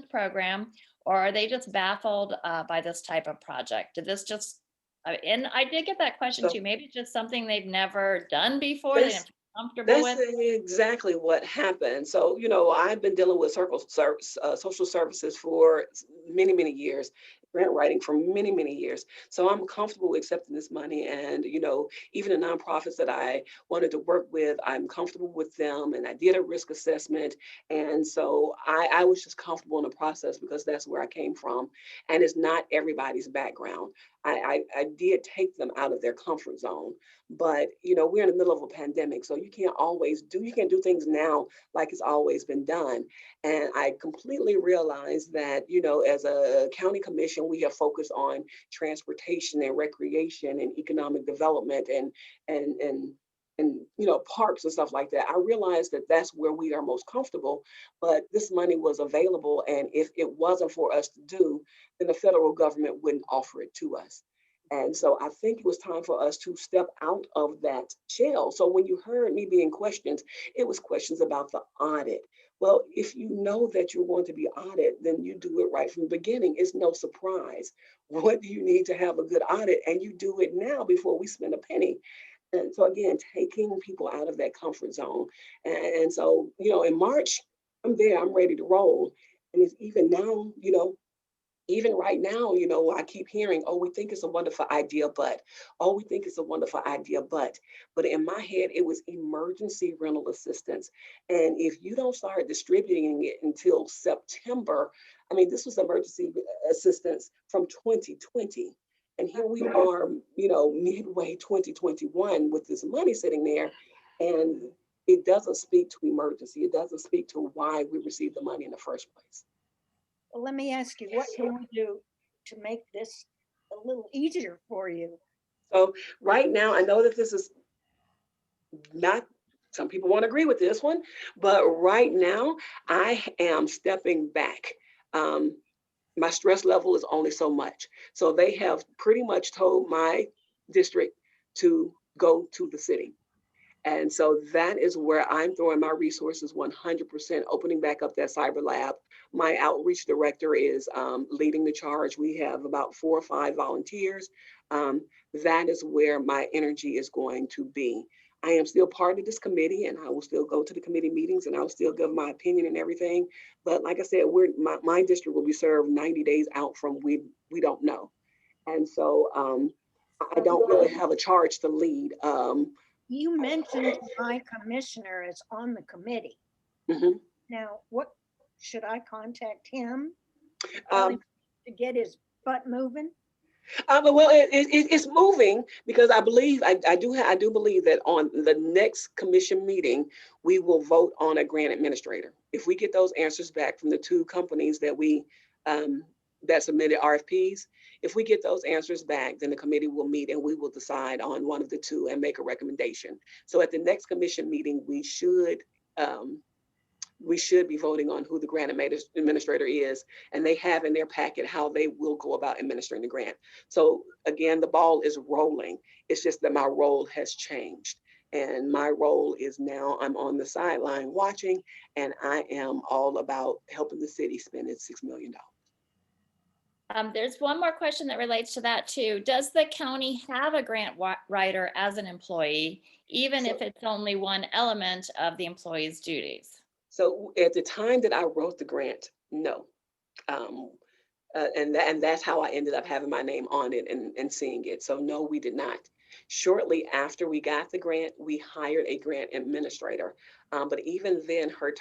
program, or are they just baffled by this type of project? Did this just, and I did get that question too, maybe just something they've never done before, they didn't feel comfortable with? That's exactly what happened. So, I've been dealing with social services for many, many years, grant writing for many, many years. So I'm comfortable accepting this money. And, even the nonprofits that I wanted to work with, I'm comfortable with them. And I did a risk assessment. And so I was just comfortable in the process because that's where I came from. And it's not everybody's background. I did take them out of their comfort zone. But, we're in the middle of a pandemic, so you can't do things now like it's always been done. And I completely realized that, as a county commission, we have focused on transportation and recreation and economic development and parks and stuff like that. I realized that that's where we are most comfortable, but this money was available. And if it wasn't for us to do, then the federal government wouldn't offer it to us. And so I think it was time for us to step out of that shell. So when you heard me being questioned, it was questions about the audit. Well, if you know that you're going to be audited, then you do it right from the beginning. It's no surprise. What do you need to have a good audit? And you do it now before we spend a penny. And so again, taking people out of that comfort zone. And so, in March, I'm there, I'm ready to roll. And it's even now, even right now, I keep hearing, oh, we think it's a wonderful idea, but, oh, we think it's a wonderful idea, but in my head, it was emergency rental assistance. And if you don't start distributing it until September, this was emergency assistance from 2020. And here we are, midway 2021 with this money sitting there. And it doesn't speak to emergency. It doesn't speak to why we received the money in the first place. Well, let me ask you, what can we do to make this a little easier for you? So right now, I know that this is not, some people won't agree with this one, but right now I am stepping back. My stress level is only so much. So they have pretty much told my district to go to the city. And so that is where I'm throwing my resources 100%, opening back up that cyber lab. My outreach director is leading the charge. We have about 4 or 5 volunteers. That is where my energy is going to be. I am still part of this committee, and I will still go to the committee meetings, and I will still give my opinion and everything. But like I said, my district will be served 90 days out from we don't know. And so I don't really have a charge to lead. You mentioned my commissioner is on the committee. Mm-hmm. Now, what should I contact him to get his butt moving? Well, it's moving because I believe I do believe that on the next commission meeting we will vote on a grant administrator. If we get those answers back from the two companies that we that submitted RFPs, if we get those answers back, then the committee will meet and we will decide on one of the two and make a recommendation. So at the next commission meeting, we should be voting on who the grant administrator is, and they have in their packet how they will go about administering the grant. So again, the ball is rolling. It's just that my role has changed. And my role is now I'm on the sideline watching, and I am all about helping the city spend its $6 million. There's one more question that relates to that too. Does the county have a grant writer as an employee, even if it's only one element of the employee's duties? So at the time that I wrote the grant, no. And that's how I ended up having my name on it and seeing it. So no, we did not. Shortly after we got the grant, we hired a grant administrator. But even then, her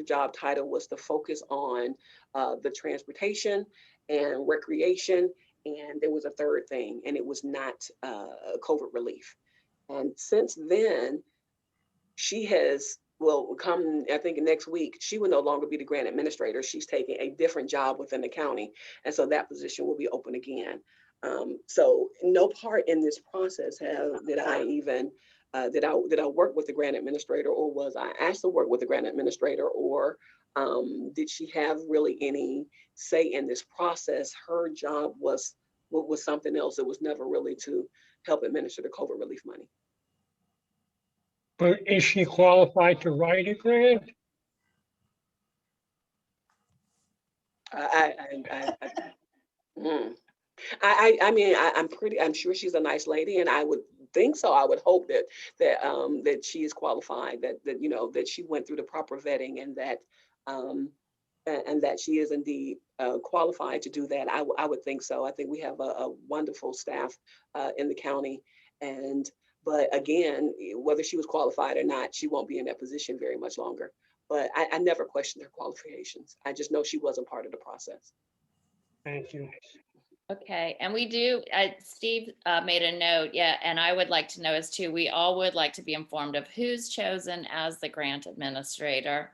job title was to focus on the transportation and recreation. And there was a third thing, and it was not COVID relief. And since then, she has, well, come, I think next week, she will no longer be the grant administrator. She's taking a different job within the county. And so that position will be open again. So no part in this process did I work with the grant administrator, or was I asked to work with the grant administrator, or did she have really any say in this process? Her job was something else. It was never really to help administer the COVID relief money. But is she qualified to write a grant? I'm sure she's a nice lady, and I would think so. I would hope that she is qualified, that she went through the proper vetting, and that she is indeed qualified to do that. I would think so. I think we have a wonderful staff in the county, but again, whether she was qualified or not, she won't be in that position very much longer. But I never questioned her qualifications. I just know she wasn't part of the process. Thank you. Okay, and we do, Steve made a note, yeah, and I would like to know as too, we all would like to be informed of who's chosen as the grant administrator.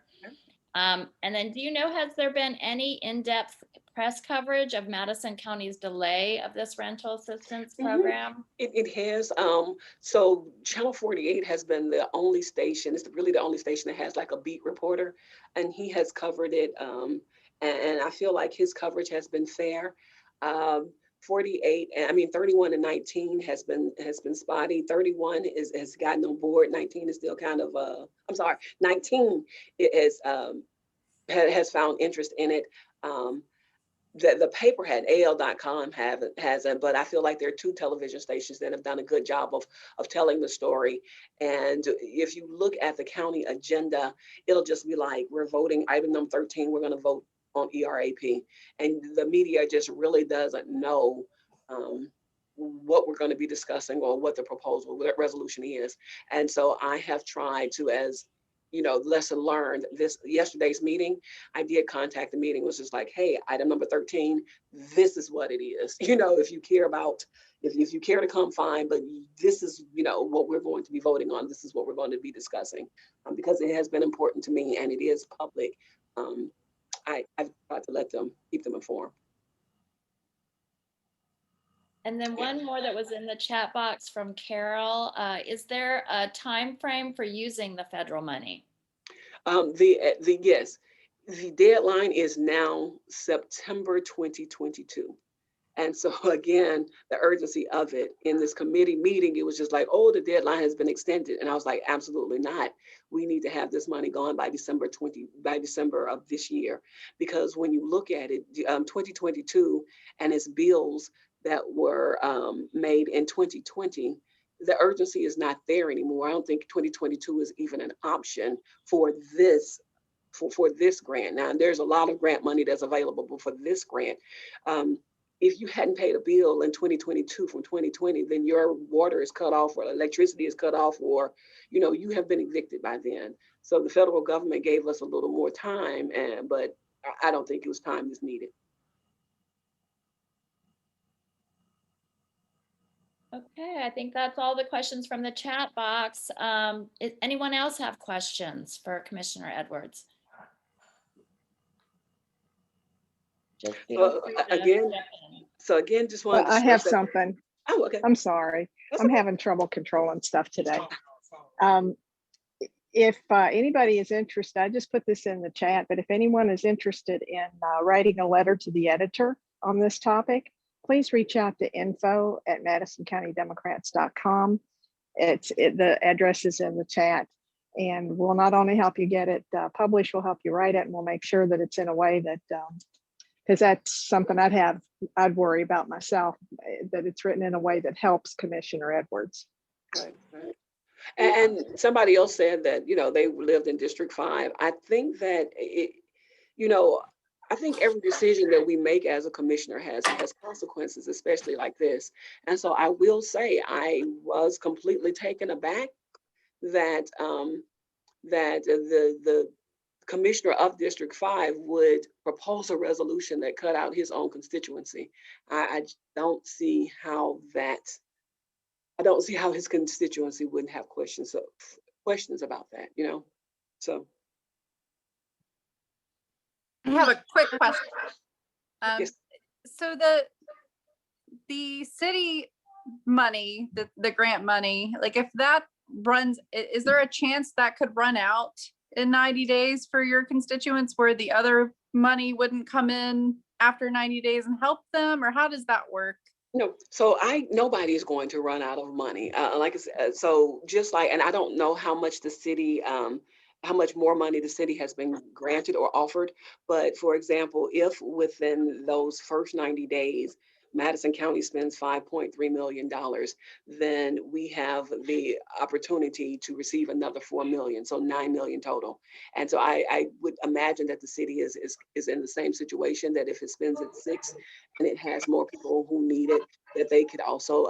And then do you know, has there been any in-depth press coverage of Madison County's delay of this rental assistance program? It has. So Channel 48 has been the only station, it's really the only station that has like a beat reporter, and he has covered it. And I feel like his coverage has been fair. 31 and 19 has been spotty. 31 has gotten on board. 19 is still kind of 19 has found interest in it. The paper had AL.com hasn't, but I feel like there are two television stations that have done a good job of telling the story. And if you look at the county agenda, it'll just be like, we're voting item number 13, we're going to vote on ERAP, and the media just really doesn't know what we're going to be discussing or what the proposal, what resolution is. And so I have tried to, as you know, lesson learned, yesterday's meeting, I did contact the meeting, was just like, hey, item number 13, this is what it is. You know, if you care to come, fine, but this is, what we're going to be voting on. This is what we're going to be discussing, because it has been important to me and it is public. I've tried to keep them informed. And then one more that was in the chat box from Carol. Is there a time frame for using the federal money? Yes, the deadline is now September 2022. And so again, the urgency of it in this committee meeting, it was just like, oh, the deadline has been extended. And I was like, absolutely not. We need to have this money gone by December of this year. Because when you look at it, 2022 and its bills that were made in 2020, the urgency is not there anymore. I don't think 2022 is even an option for this grant. Now, there's a lot of grant money that's available for this grant. If you hadn't paid a bill in 2022 from 2020, then your water is cut off or electricity is cut off, or, you have been evicted by then. So the federal government gave us a little more time, but I don't think it was time that's needed. Okay, I think that's all the questions from the chat box. Anyone else have questions for Commissioner Edwards? Just feel free to again, step in. so again, just wanted to I have stress that. something. Oh, okay. I'm sorry. That's I'm okay. having trouble controlling stuff today. If anybody is interested, I just put this in the chat, but if anyone is interested in writing a letter to the editor on this topic, please reach out to info@MadisonCountyDemocrats.com. The address is in the chat, and we'll not only help you get it published, we'll help you write it, and we'll make sure that it's in a way that, because that's something I'd worry about myself, that it's written in a way that helps Commissioner Edwards. Right, right. And somebody else said that, they lived in District 5. I think that I think every decision that we make as a commissioner has consequences, especially like this. And so I will say I was completely taken aback that that the commissioner of District 5 would propose a resolution that cut out his own constituency. I don't see how his constituency wouldn't have questions about that, So I have a quick question. yes. So the city money, the grant money, like if that runs, is there a chance that could run out in 90 days for your constituents where the other money wouldn't come in after 90 days and help them, or how does that work? No, so nobody is going to run out of money. Like I said, so just like, and I don't know how much the city, how much more money the city has been granted or offered. But for example, if within those first 90 days, Madison County spends $5.3 million, then we have the opportunity to receive another 4 million, so 9 million total. And so I would imagine that the city is in the same situation, that if it spends at 6 and it has more people who need it, that they could also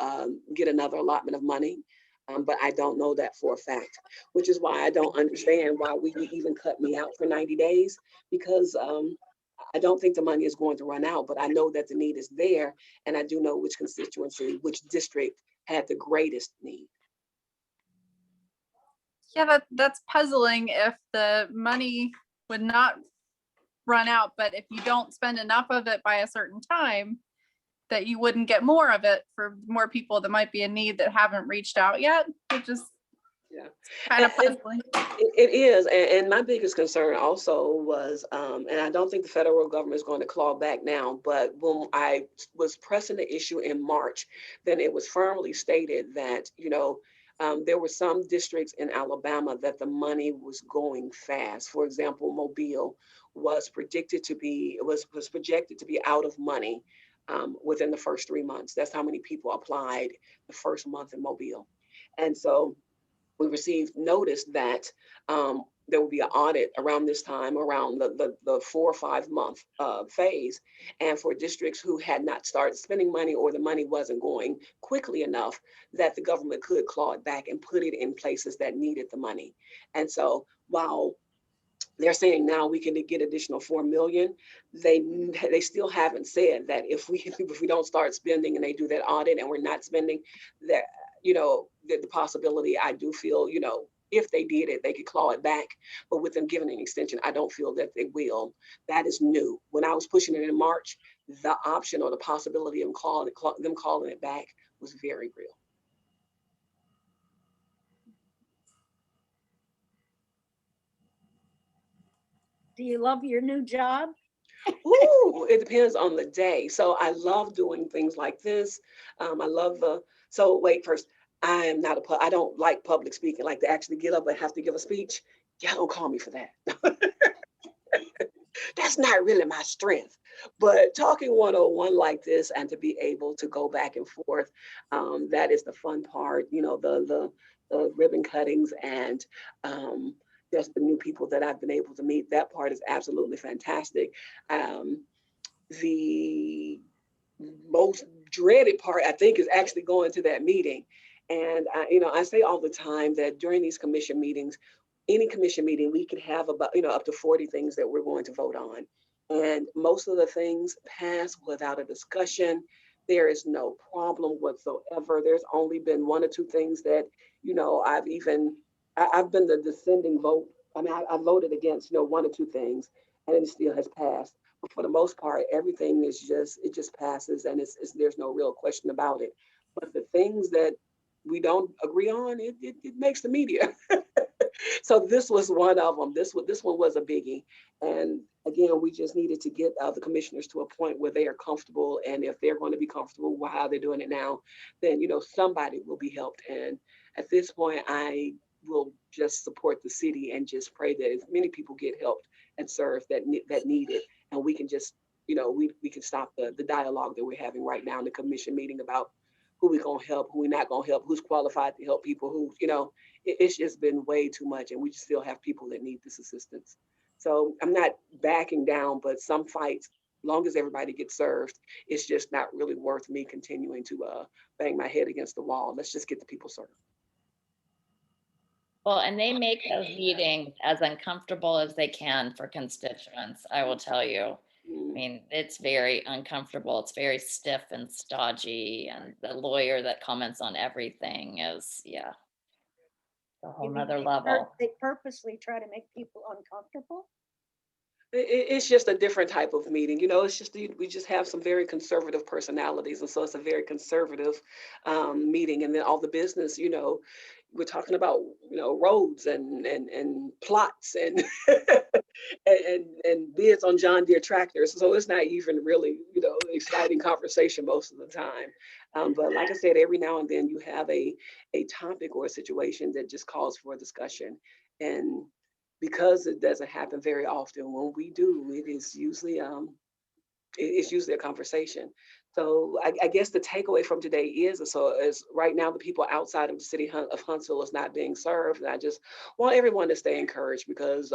get another allotment of money. But I don't know that for a fact, which is why I don't understand why we even cut me out for 90 days, because I don't think the money is going to run out, but I know that the need is there. And I do know which constituency, which district had the greatest need. Yeah, that's puzzling if the money would not run out, but if you don't spend enough of it by a certain time, that you wouldn't get more of it for more people that might be in need that haven't reached out yet. It just kind of puzzling. It is, and my biggest concern also was, and I don't think the federal government is going to claw back now, but when I was pressing the issue in March, then it was firmly stated that, there were some districts in Alabama that the money was going fast. For example, Mobile was projected to be out of money within the first 3 months. That's how many people applied the first month in Mobile. And so we received notice that there will be an audit around this time, around the 4 or 5 month phase. And for districts who had not started spending money, or the money wasn't going quickly enough, that the government could claw it back and put it in places that needed the money. And so while they're saying now we can get additional 4 million, they still haven't said that if we don't start spending and they do that audit and we're not spending, that the possibility, I do feel, if they did it, they could claw it back. But with them giving an extension, I don't feel that they will. That is new. When I was pushing it in March, the option or the possibility of them calling it back was very real. Do you love your new job? Ooh, it depends on the day. So I love doing things like this. I love so wait, first, I don't like public speaking, like to actually get up and have to give a speech. Yeah, don't call me for that. That's not really my strength. But talking one-on-one like this, and to be able to go back and forth, that is the fun part, the ribbon cuttings and just the new people that I've been able to meet. That part is absolutely fantastic. The most dreaded part, I think, is actually going to that meeting. And I say all the time that during these commission meetings, any commission meeting, we can have about, up to 40 things that we're going to vote on. And most of the things pass without a discussion. There is no problem whatsoever. There's only been one or two things that, I've been the dissenting vote. I mean, I voted against, one or two things, and it still has passed. But for the most part, everything is it just passes, and there's no real question about it. But the things that we don't agree on, it makes the media. So this was one of them. This one was a biggie. And again, we just needed to get the commissioners to a point where they are comfortable. And if they're going to be comfortable with how they're doing it now, then, somebody will be helped. And at this point, I will just support the city and just pray that as many people get helped and served that need it. And we can just, we can stop the dialogue that we're having right now in the commission meeting about who we're going to help, who we're not going to help, who's qualified to help people, who, it's just been way too much. And we still have people that need this assistance. So I'm not backing down, but some fights, long as everybody gets served, it's just not really worth me continuing to bang my head against the wall. Let's just get the people served. Well, and they make those meetings as uncomfortable as they can for constituents, I will tell you. I mean, it's very uncomfortable. It's very stiff and stodgy. And the lawyer that comments on everything is, a whole nother level. They purposely try to make people uncomfortable? It's just a different type of meeting. It's just, we just have some very conservative personalities. And so it's a very conservative meeting. And then all the business, we're talking about, roads and plots and and bids on John Deere tractors. So it's not even really, exciting conversation most of the time. But like I said, every now and then you have a topic or a situation that just calls for a discussion. And because it doesn't happen very often, when we do, it is usually it's usually a conversation. So I guess the takeaway from today is right now the people outside of the city of Huntsville is not being served. And I just want everyone to stay encouraged because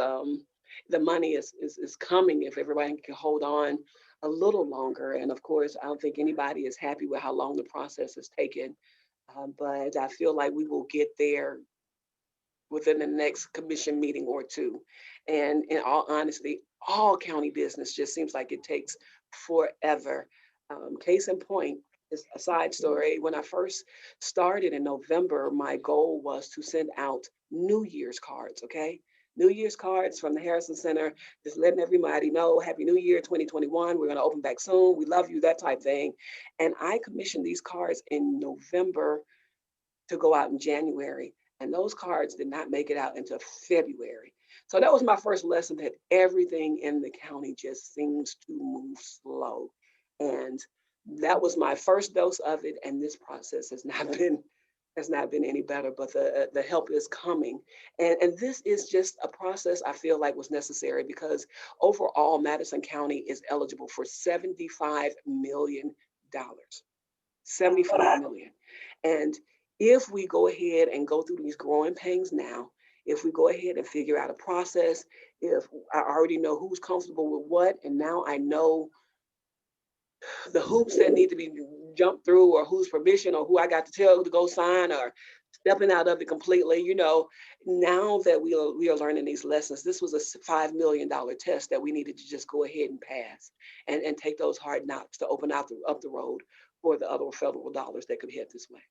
the money is coming if everybody can hold on a little longer. And of course, I don't think anybody is happy with how long the process has taken. But I feel like we will get there within the next commission meeting or two. And in all honesty, all county business just seems like it takes forever. Case in point is a side story. When I first started in November, my goal was to send out New Year's cards, okay? New Year's cards from the Harrison Center, just letting everybody know, Happy New Year 2021. We're gonna open back soon. We love you, that type thing. And I commissioned these cards in November to go out in January. And those cards did not make it out until February. So that was my first lesson that everything in the county just seems to move slow. And that was my first dose of it. And this process has not been any better, but the help is coming. And this is just a process I feel like was necessary because overall Madison County is eligible for $75 million. 75 million. And if we go ahead and go through these growing pains now, if we go ahead and figure out a process, if I already know who's comfortable with what, and now I know the hoops that need to be jumped through or whose permission or who I got to tell to go sign or stepping out of it completely, now that we are learning these lessons, this was a $5 million test that we needed to just go ahead and pass and take those hard knocks to open up the road for the other federal dollars that could head this way.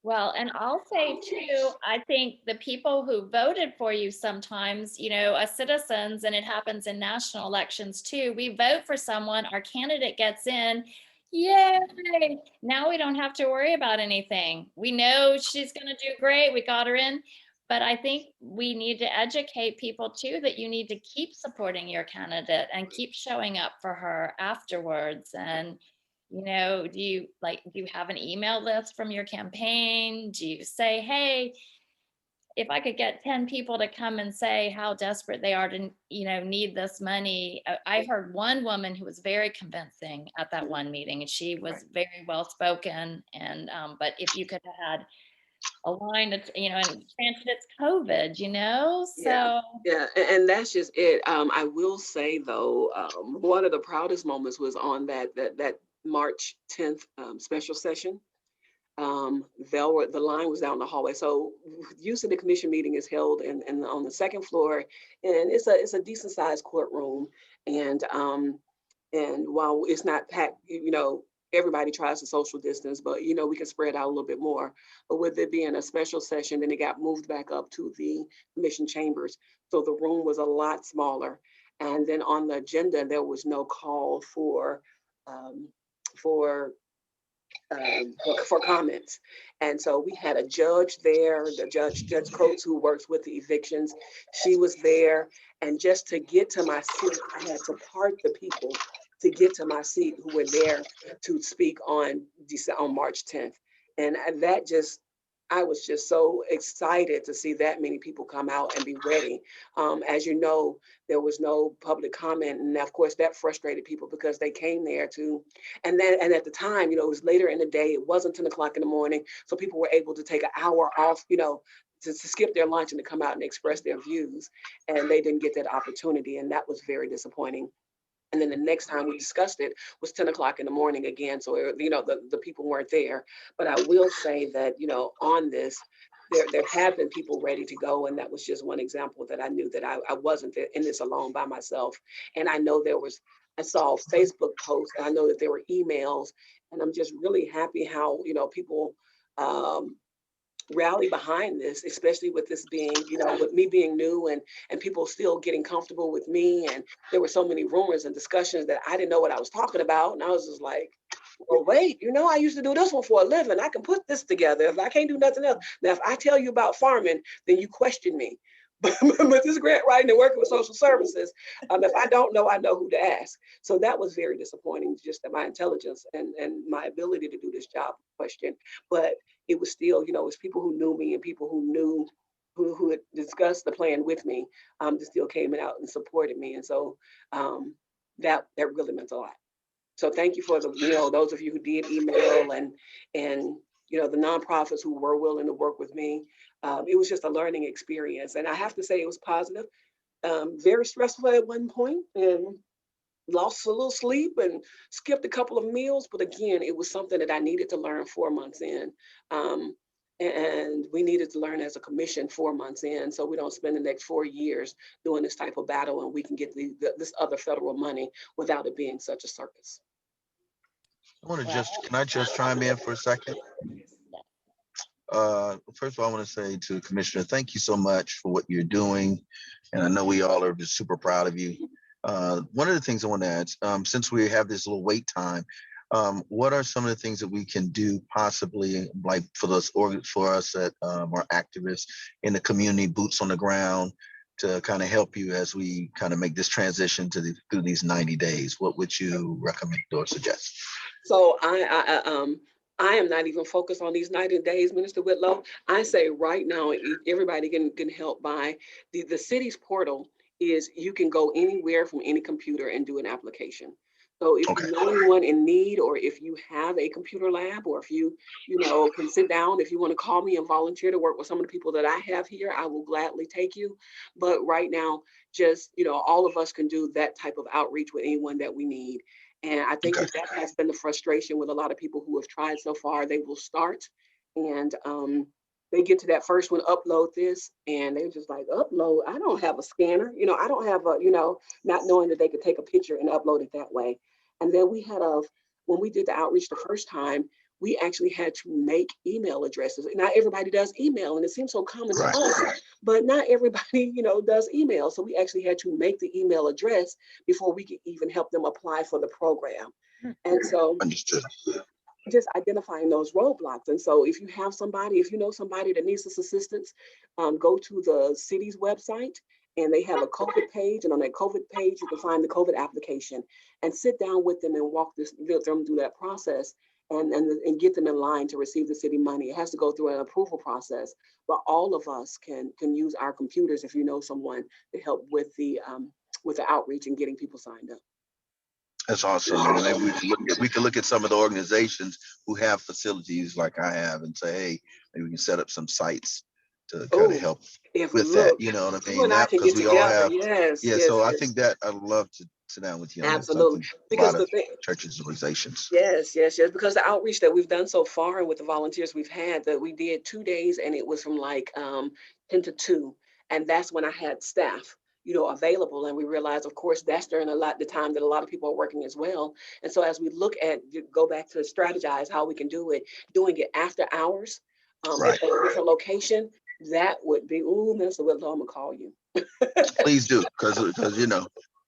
Well, and I'll say too, I think the people who voted for you sometimes, as citizens, and it happens in national elections too, we vote for someone, our candidate gets in, yay, now we don't have to worry about anything. We know she's going to do great, we got her in. But I think we need to educate people too that you need to keep supporting your candidate and keep showing up for her afterwards. And do you have an email list from your campaign? Do you say, hey, if I could get 10 people to come and say how desperate they are to, need this money. I heard one woman who was very convincing at that one meeting, and she was very well spoken. And, but if you could have had a line that, and granted it's COVID, so. Yeah, and that's just it. I will say though, one of the proudest moments was on that March 10th special session. The line was down the hallway. So usually the commission meeting is held and on the second floor, and it's a decent sized courtroom. And while it's not packed, everybody tries to social distance, but you know, we can spread out a little bit more. But with it being a special session, then it got moved back up to the commission chambers. So the room was a lot smaller. And then on the agenda, there was no call for comments. And so we had a judge there, the Judge Coates, who works with the evictions. She was there. And just to get to my seat, I had to part the people to get to my seat who were there to speak on March 10th. And that just, I was just so excited to see that many people come out and be ready. As you know, there was no public comment. And of course that frustrated people because they came there to, and at the time, you know, it was later in the day, it wasn't 10 o'clock in the morning. So people were able to take an hour off, you know, to skip their lunch and to come out and express their views. And they didn't get that opportunity. And that was very disappointing. And then the next time we discussed it was 10 o'clock in the morning again. So, you know, the people weren't there. But I will say that, you know, on this, there have been people ready to go. And that was just one example that I knew that I wasn't in this alone by myself. And I know I saw Facebook posts, and I know that there were emails, and I'm just really happy how, you know, people rally behind this, especially with this being, you know, with me being new and people still getting comfortable with me. And there were so many rumors and discussions that I didn't know what I was talking about. And I was just like, well, wait, you know, I used to do this one for a living. I can put this together. If I can't do nothing else. Now, if I tell you about farming, then you question me. But this grant writing and working with social services, if I don't know, I know who to ask. So that was very disappointing, just that my intelligence and my ability to do this job question. But it was still, you know, it was people who knew me and people who knew who had discussed the plan with me, that still came out and supported me. And so that really meant a lot. So thank you for those of you who did email and you know, the nonprofits who were willing to work with me. It was just a learning experience. And I have to say it was positive, very stressful at one point, and lost a little sleep and skipped a couple of meals. But again, it was something that I needed to learn 4 months in. And we needed to learn as a commission 4 months in, so we don't spend the next 4 years doing this type of battle and we can get this other federal money without it being such a circus. Can I just chime in for a second? First of all, I want to say to Commissioner, thank you so much for what you're doing. And I know we all are just super proud of you. One of the things I want to add, since we have this little wait time, what are some of the things that we can do possibly, like for us that are activists in the community, boots on the ground, to kind of help you as we kind of make this transition through these 90 days? What would you recommend or suggest? So I am not even focused on these 90 days, Minister Whitlow. I say right now, everybody can help by the city's portal. Is you can go anywhere from any computer and do an application. So if you know anyone in need, or if you have a computer lab, or if you can sit down, if you want to call me and volunteer to work with some of the people that I have here, I will gladly take you. But right now, just, all of us can do that type of outreach with anyone that we need. And I think that has been the frustration with a lot of people who have tried so far. They will start and they get to that first one, upload this, and they're just like, upload? I don't have a scanner. I don't have a, not knowing that they could take a picture and upload it that way. And then we had when we did the outreach the first time, we actually had to make email addresses. Not everybody does email, and it seems so common to us, but not everybody, does email. So we actually had to make the email address before we could even help them apply for the program. And so just identifying those roadblocks. And so if you have somebody, if you know somebody that needs this assistance, go to the city's website, and they have a COVID page, and on that COVID page, you can find the COVID application, and sit down with them and walk them through that process and get them in line to receive the city money. It has to go through an approval process, but all of us can use our computers if you know someone to help with the outreach and getting people signed up. That's awesome. And maybe we can look at some of the organizations who have facilities like I have and say, hey, maybe we can set up some sites to kind of help with that. You know what I mean? Not because we all have. So I think that I'd love to sit down with you. Absolutely. Because the thing, churches, organizations. Yes. Because the outreach that we've done so far with the volunteers we've had, that we did 2 days, and it was from like 10 to 2. And that's when I had staff, available. And we realize, of course, that's during the time that a lot of people are working as well. And so as we look at, go back to strategize how we can do it, doing it after hours, Right. at a different location, that would be, ooh, Mr. Whitlow, I'm gonna call you. Please do, because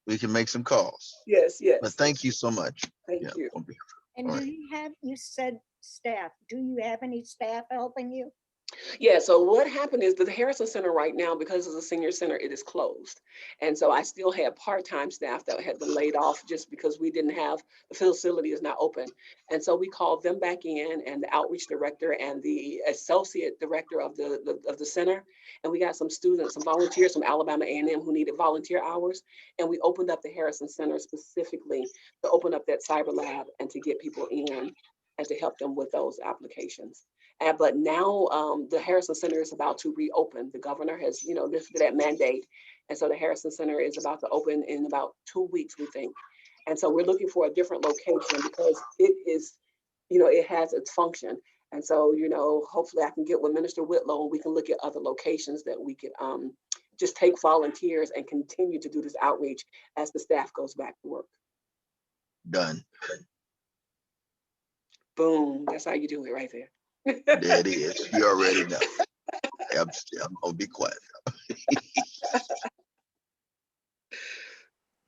we can make some calls. Yes, yes. But thank you so much. Thank you. And All do right. you said staff, do you have any staff helping you? Yeah, so what happened is the Harrison Center right now, because it's a senior center, it is closed. And so I still have part-time staff that had been laid off just because we didn't have, the facility is not open. And so we called them back in, and the outreach director and the associate director of the center. And we got some students, some volunteers from Alabama A&M who needed volunteer hours. And we opened up the Harrison Center specifically to open up that cyber lab and to get people in and to help them with those applications. But now the Harrison Center is about to reopen. The governor has, lifted that mandate. And so the Harrison Center is about to open in about 2 weeks, we think. And so we're looking for a different location because it is, it has its function. And so, hopefully I can get with Minister Whitlow and we can look at other locations that we could just take volunteers and continue to do this outreach as the staff goes back to work. Done. Boom, that's how you do it right there. There it is. You already know. I'm gonna be quiet.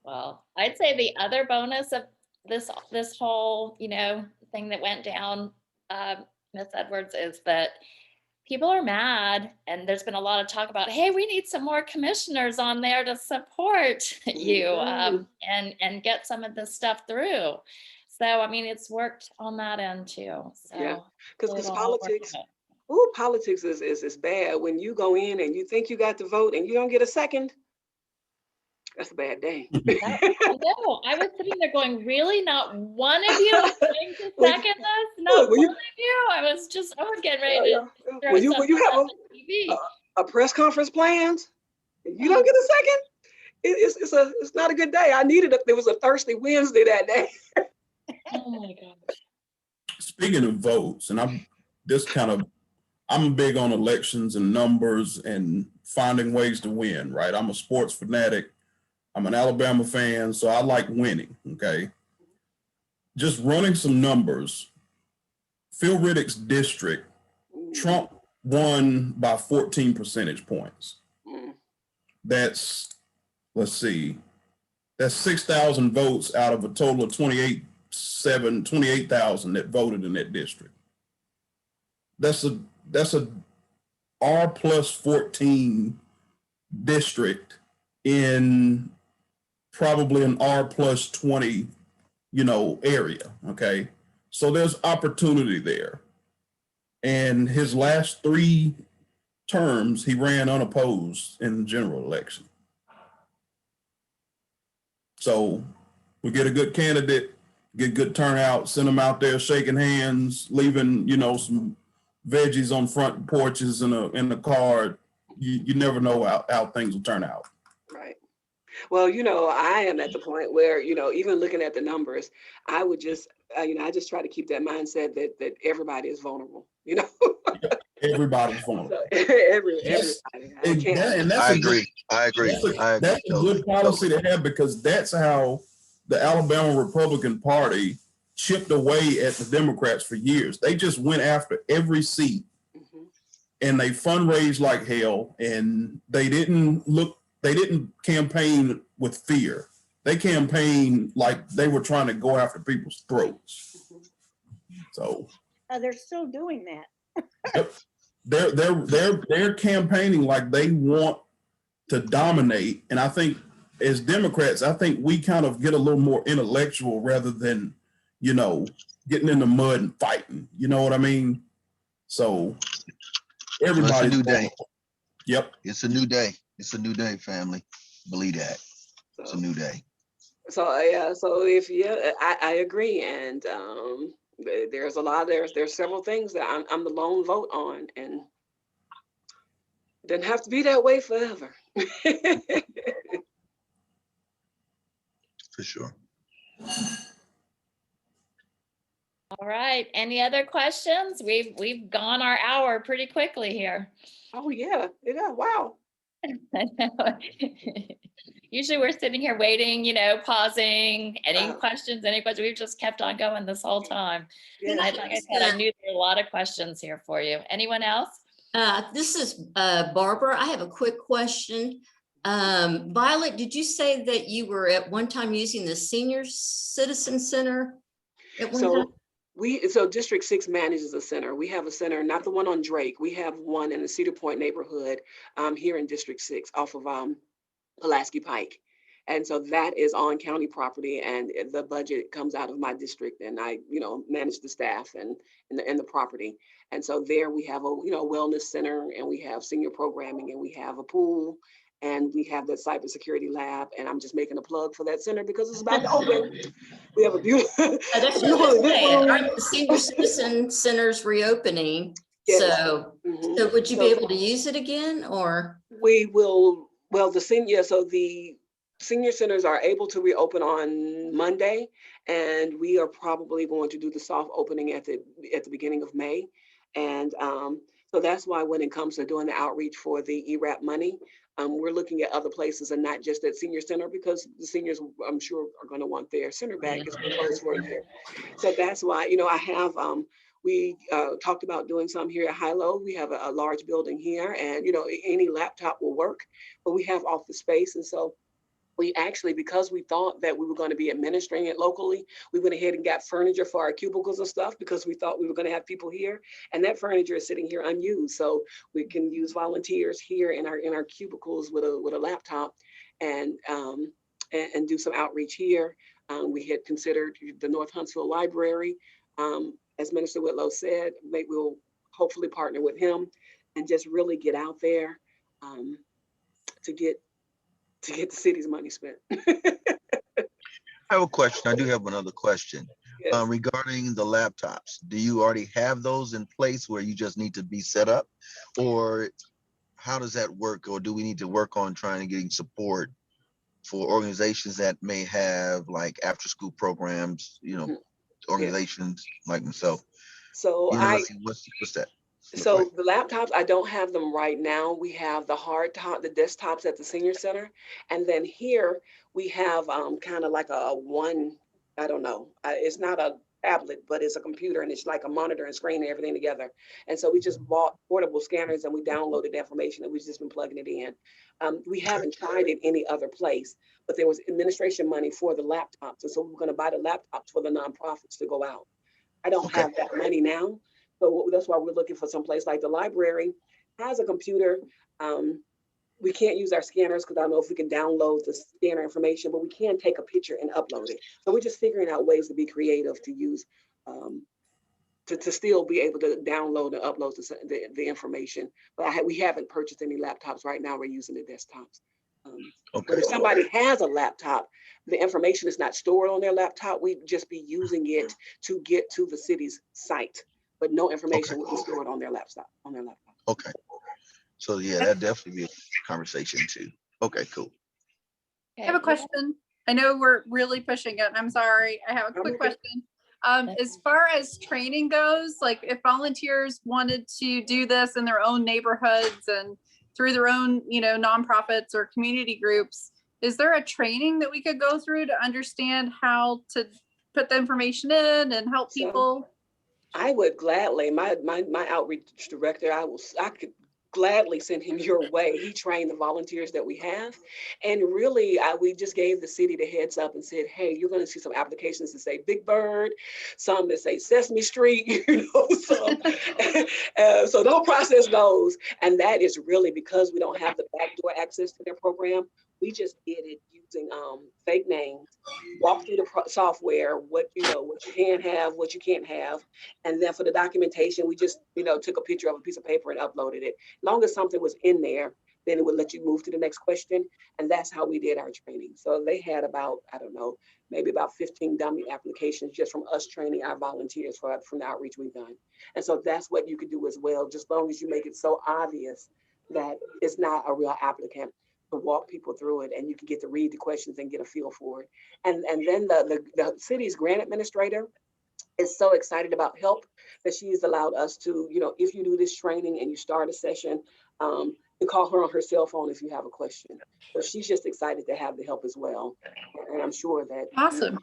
Well, I'd say the other bonus of this whole, thing that went down, Ms. Edwards, is that people are mad, and there's been a lot of talk about, hey, we need some more commissioners on there to support you and get some of this stuff through. So, I mean, it's worked on that end too. So, yeah, because politics is bad. When you go in and you think you got to vote and you don't get a second, that's a bad day. No, I was sitting there going, really? Not one of you is going to second this? Not one of you? I was getting ready to throw when you have TV. A press conference planned, you don't get a second. It's not a good day. I needed there was a thirsty Wednesday that day. Oh my gosh. Speaking of votes, and I'm big on elections and numbers and finding ways to win, right? I'm a sports fanatic. I'm an Alabama fan, so I like winning, okay? Just running some numbers. Phil Riddick's district, Trump won by 14 percentage points. That's, let's see, that's 6,000 votes out of a total of 28,000 that voted in that district. That's a R plus 14 district in probably an R plus 20, area, okay? So there's opportunity there. And his last 3 terms, he ran unopposed in the general election. So we get a good candidate, get good turnout, send them out there shaking hands, leaving, some veggies on front porches and a card. You never know how things will turn out. Right. Well, I am at the point where, even looking at the numbers, I would just, I just try to keep that mindset that everybody is vulnerable, Everybody's vulnerable. So, everybody. I agree. That's a good policy to have, because that's how the Alabama Republican Party chipped away at the Democrats for years. They just went after every seat, and they fundraised like hell, and they didn't campaign with fear. They campaigned like they were trying to go after people's throats. So they're still doing that. Yep. They're campaigning like they want to dominate. And I think as Democrats, I think we kind of get a little more intellectual rather than, getting in the mud and fighting. You know what I mean? So everybody's it's a new day. Yep. It's a new day. It's a new day, family. Believe that. It's a new day. So I agree. And there's several things that I'm the lone vote on, and it doesn't have to be that way forever. For sure. All right. Any other questions? We've gone our hour pretty quickly here. Oh yeah. Wow. I know. Usually we're sitting here waiting, pausing, any questions, we've just kept on going this whole time. Yeah. Like I said, I knew there were a lot of questions here for you. Anyone else? This is Barbara. I have a quick question. Violet, did you say that you were at one time using the Senior Citizen Center at one time? So District 6 manages a center. We have a center, not the one on Drake. We have one in the Cedar Point neighborhood here in District 6 off of Pulaski Pike. And so that is on county property, and the budget comes out of my district, and I, manage the staff and the property. And so there we have a, wellness center, and we have senior programming, and we have a pool, and we have the cybersecurity lab. And I'm just making a plug for that center because it's about to open. We have a beautiful. That's what the Senior Citizen Center's reopening. Yes. So would you be able to use it again, or? We will. Well, the senior centers are able to reopen on Monday, and we are probably going to do the soft opening at the beginning of May. And so that's why when it comes to doing the outreach for the ERAP money, we're looking at other places and not just at senior center, because the seniors, I'm sure, are going to want their center back. It's been closed for a year. So that's why, I have, we talked about doing some here at Whitlow. We have a large building here, and, any laptop will work, but we have office space. And so we actually, because we thought that we were going to be administering it locally, we went ahead and got furniture for our cubicles and stuff, because we thought we were going to have people here, and that furniture is sitting here unused. So we can use volunteers here in our cubicles with a laptop and do some outreach here. We had considered the North Huntsville Library. As Minister Whitlow said, maybe we'll hopefully partner with him and just really get out there to get the city's money spent. I have a question. I do have another question. Yes. Regarding the laptops. Do you already have those in place where you just need to be set up, or how does that work? Or do we need to work on trying to getting support for organizations that may have like after school programs, organizations like myself? So what's that? So the laptops, I don't have them right now. We have the the desktops at the senior center. And then here we have kind of like I don't know, it's not a tablet, but it's a computer, and it's like a monitor and screen and everything together. And so we just bought portable scanners, and we downloaded the information, and we've just been plugging it in. We haven't tried it any other place, but there was administration money for the laptops. And so we're going to buy the laptops for the nonprofits to go out. I don't have that money now. So that's why we're looking for some place like the library has a computer. We can't use our scanners because I don't know if we can download the scanner information, but we can take a picture and upload it. So we're just figuring out ways to be creative to use, to still be able to download and upload the information. But we haven't purchased any laptops right now. We're using the desktops. But if somebody has a laptop, the information is not stored on their laptop. We'd just be using it to get to the city's site, but no information will be stored on their laptop. Okay. So yeah, that'd definitely be a conversation too. Okay, cool. I have a question. I know we're really pushing it, and I'm sorry. I have a quick question. As far as training goes, like if volunteers wanted to do this in their own neighborhoods and through their own, nonprofits or community groups, is there a training that we could go through to understand how to put the information in and help people? I would gladly, my outreach director, I could gladly send him your way. He trained the volunteers that we have. And really, we just gave the city the heads up and said, hey, you're going to see some applications that say Big Bird, some that say Sesame Street, so don't process those. And that is really because we don't have the backdoor access to their program. We just did it using fake names, walk through the software, what you can have, what you can't have. And then for the documentation, we just, took a picture of a piece of paper and uploaded it. As long as something was in there, then it would let you move to the next question. And that's how we did our training. So they had about, I don't know, maybe about 15 dummy applications just from us training our volunteers from the outreach we've done. And so that's what you could do as well, just as long as you make it so obvious that it's not a real applicant, to walk people through it, and you can get to read the questions and get a feel for it. And then the city's grant administrator is so excited about help that she's allowed us to, if you do this training and you start a session, You call her on her cell phone if you have a question. So she's just excited to have the help as well. And I'm sure that Awesome.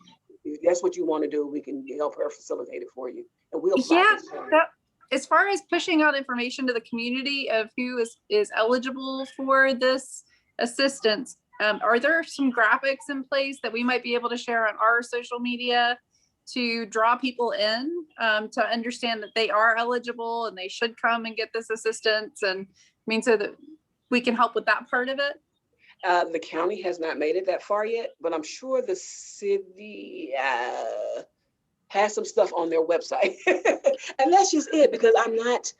if that's what you want to do, we can help her facilitate it for you. And we'll Yeah, as far as pushing out information to the community of who is eligible for this assistance, are there some graphics in place that we might be able to share on our social media to draw people in to understand that they are eligible and they should come and get this assistance? And I mean, so that we can help with that part of it? The county has not made it that far yet, but I'm sure the city has some stuff on their website. And that's just it, because I'm not,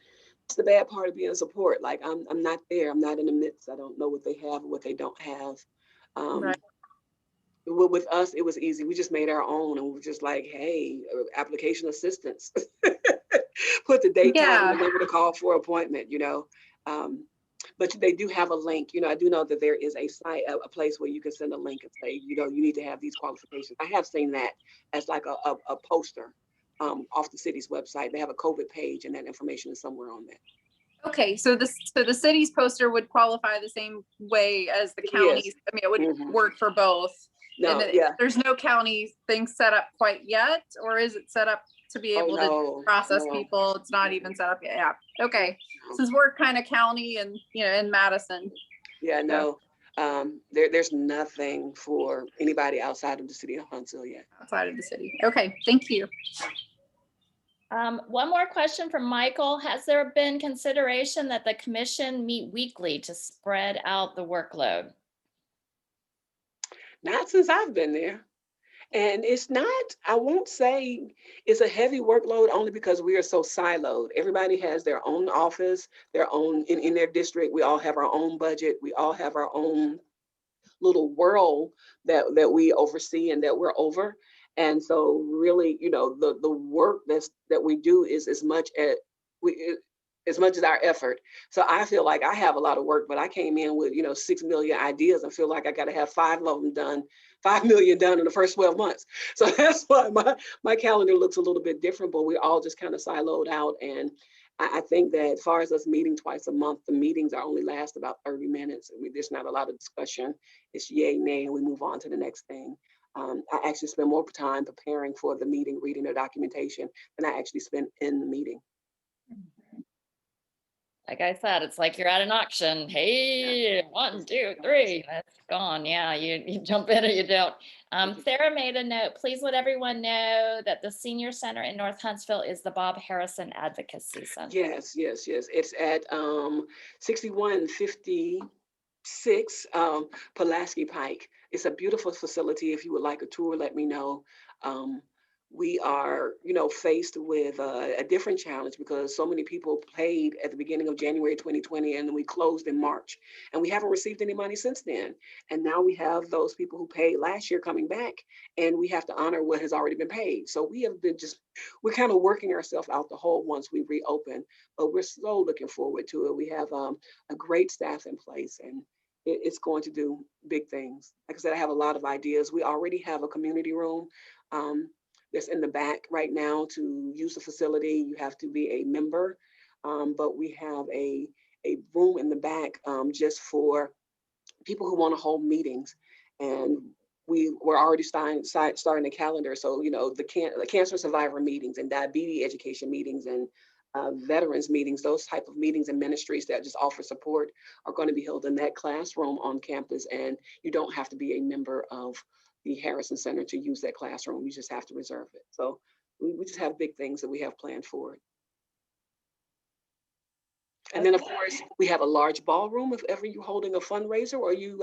it's the bad part of being a support. Like I'm not there. I'm not in the midst. I don't know what they have or what they don't have. Right. With us, it was easy. We just made our own, and we were just like, hey, application assistance. Put the date, time, and the number to call for appointment, you know. But they do have a link. You know, I do know that there is a site, a place where you can send a link and say, you know, you need to have these qualifications. I have seen that as like a poster off the city's website. They have a COVID page, and that information is somewhere on there. Okay, so the city's poster would qualify the same way as the county's. Yes. I mean, it would work for both. No, and yeah. There's no county thing set up quite yet, or is it set up to be able to process people? It's not even set up yet. Yeah. Okay. Since we're kind of county and, you know, in Madison. Yeah, no. There's nothing for anybody outside of the city of Huntsville yet. Outside of the city. Okay, thank you. One more question from Michael. Has there been consideration that the commission meet weekly to spread out the workload? Not since I've been there. And it's not, I won't say it's a heavy workload only because we are so siloed. Everybody has their own office, their own, in their district. We all have our own budget. We all have our own little world that we oversee and that we're over. And so really, you know, the work that we do is as much as our effort. So I feel like I have a lot of work, but I came in with, you know, 6 million ideas. I feel like I got to have 5 of them done, 5 million done in the first 12 months. So that's why my calendar looks a little bit different, but we all just kind of siloed out. And I think that as far as us meeting twice a month, the meetings are only last about 30 minutes. There's not a lot of discussion. It's yay, nay, and we move on to the next thing. I actually spend more time preparing for the meeting, reading the documentation, than I actually spend in the meeting. Like I said, it's like you're at an auction. Hey, 1, 2, 3, that's gone. Yeah, you jump in or you don't. Sarah made a note. Please let everyone know that the senior center in North Huntsville is the Bob Harrison Advocacy Center. Yes. It's at 6156 Pulaski Pike. It's a beautiful facility. If you would like a tour, let me know. We are, you know, faced with a different challenge because so many people paid at the beginning of January 2020, and then we closed in March, and we haven't received any money since then. And now we have those people who paid last year coming back, and we have to honor what has already been paid. So we have been we're kind of working ourselves out the hole once we reopen, but we're so looking forward to it. We have a great staff in place, and it's going to do big things. Like I said, I have a lot of ideas. We already have a community room that's in the back right now. To use the facility, you have to be a member, but we have a room in the back just for people who want to hold meetings. And we're already starting the calendar. So, you know, the cancer survivor meetings and diabetes education meetings and veterans meetings, those type of meetings and ministries that just offer support are going to be held in that classroom on campus. And you don't have to be a member of the Harrison Center to use that classroom. You just have to reserve it. So we just have big things that we have planned for it. And then, of course, we have a large ballroom if ever you're holding a fundraiser or you,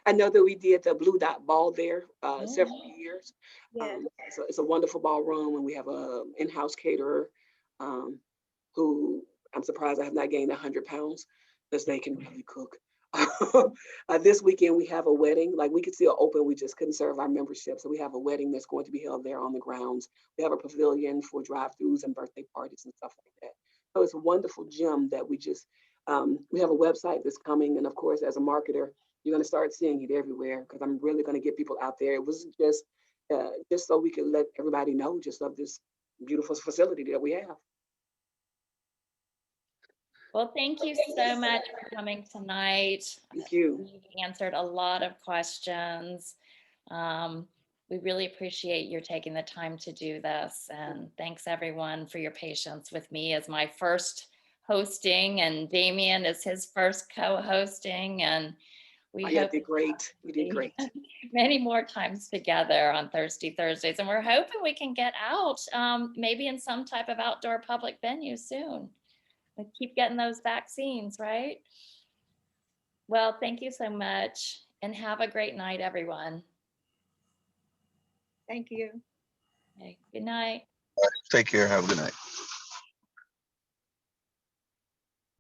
I know that we did the Blue Dot Ball there several years. Yeah. So it's a wonderful ballroom, and we have a in-house caterer who I'm surprised I have not gained 100 pounds because they can really cook. This weekend we have a wedding. Like, we could still open, we just couldn't serve our membership. So we have a wedding that's going to be held there on the grounds. We have a pavilion for drive-throughs and birthday parties and stuff like that. So it's a wonderful gym that we just, we have a website that's coming. And of course, as a marketer, you're going to start seeing it everywhere because I'm really going to get people out there. It was just so we could let everybody know just of this beautiful facility that we have. Well, thank you so much for coming tonight. Thank you. You've answered a lot of questions. We really appreciate your taking the time to do this. And thanks everyone for your patience with me as my first hosting, and Damien is his first co-hosting. And we Yeah, hope did great. We did great. many more times together on Thursdays. And we're hoping we can get out maybe in some type of outdoor public venue soon. We keep getting those vaccines, right? Well, thank you so much and have a great night, everyone. Thank you. Okay, good night. Take care. Have a good night.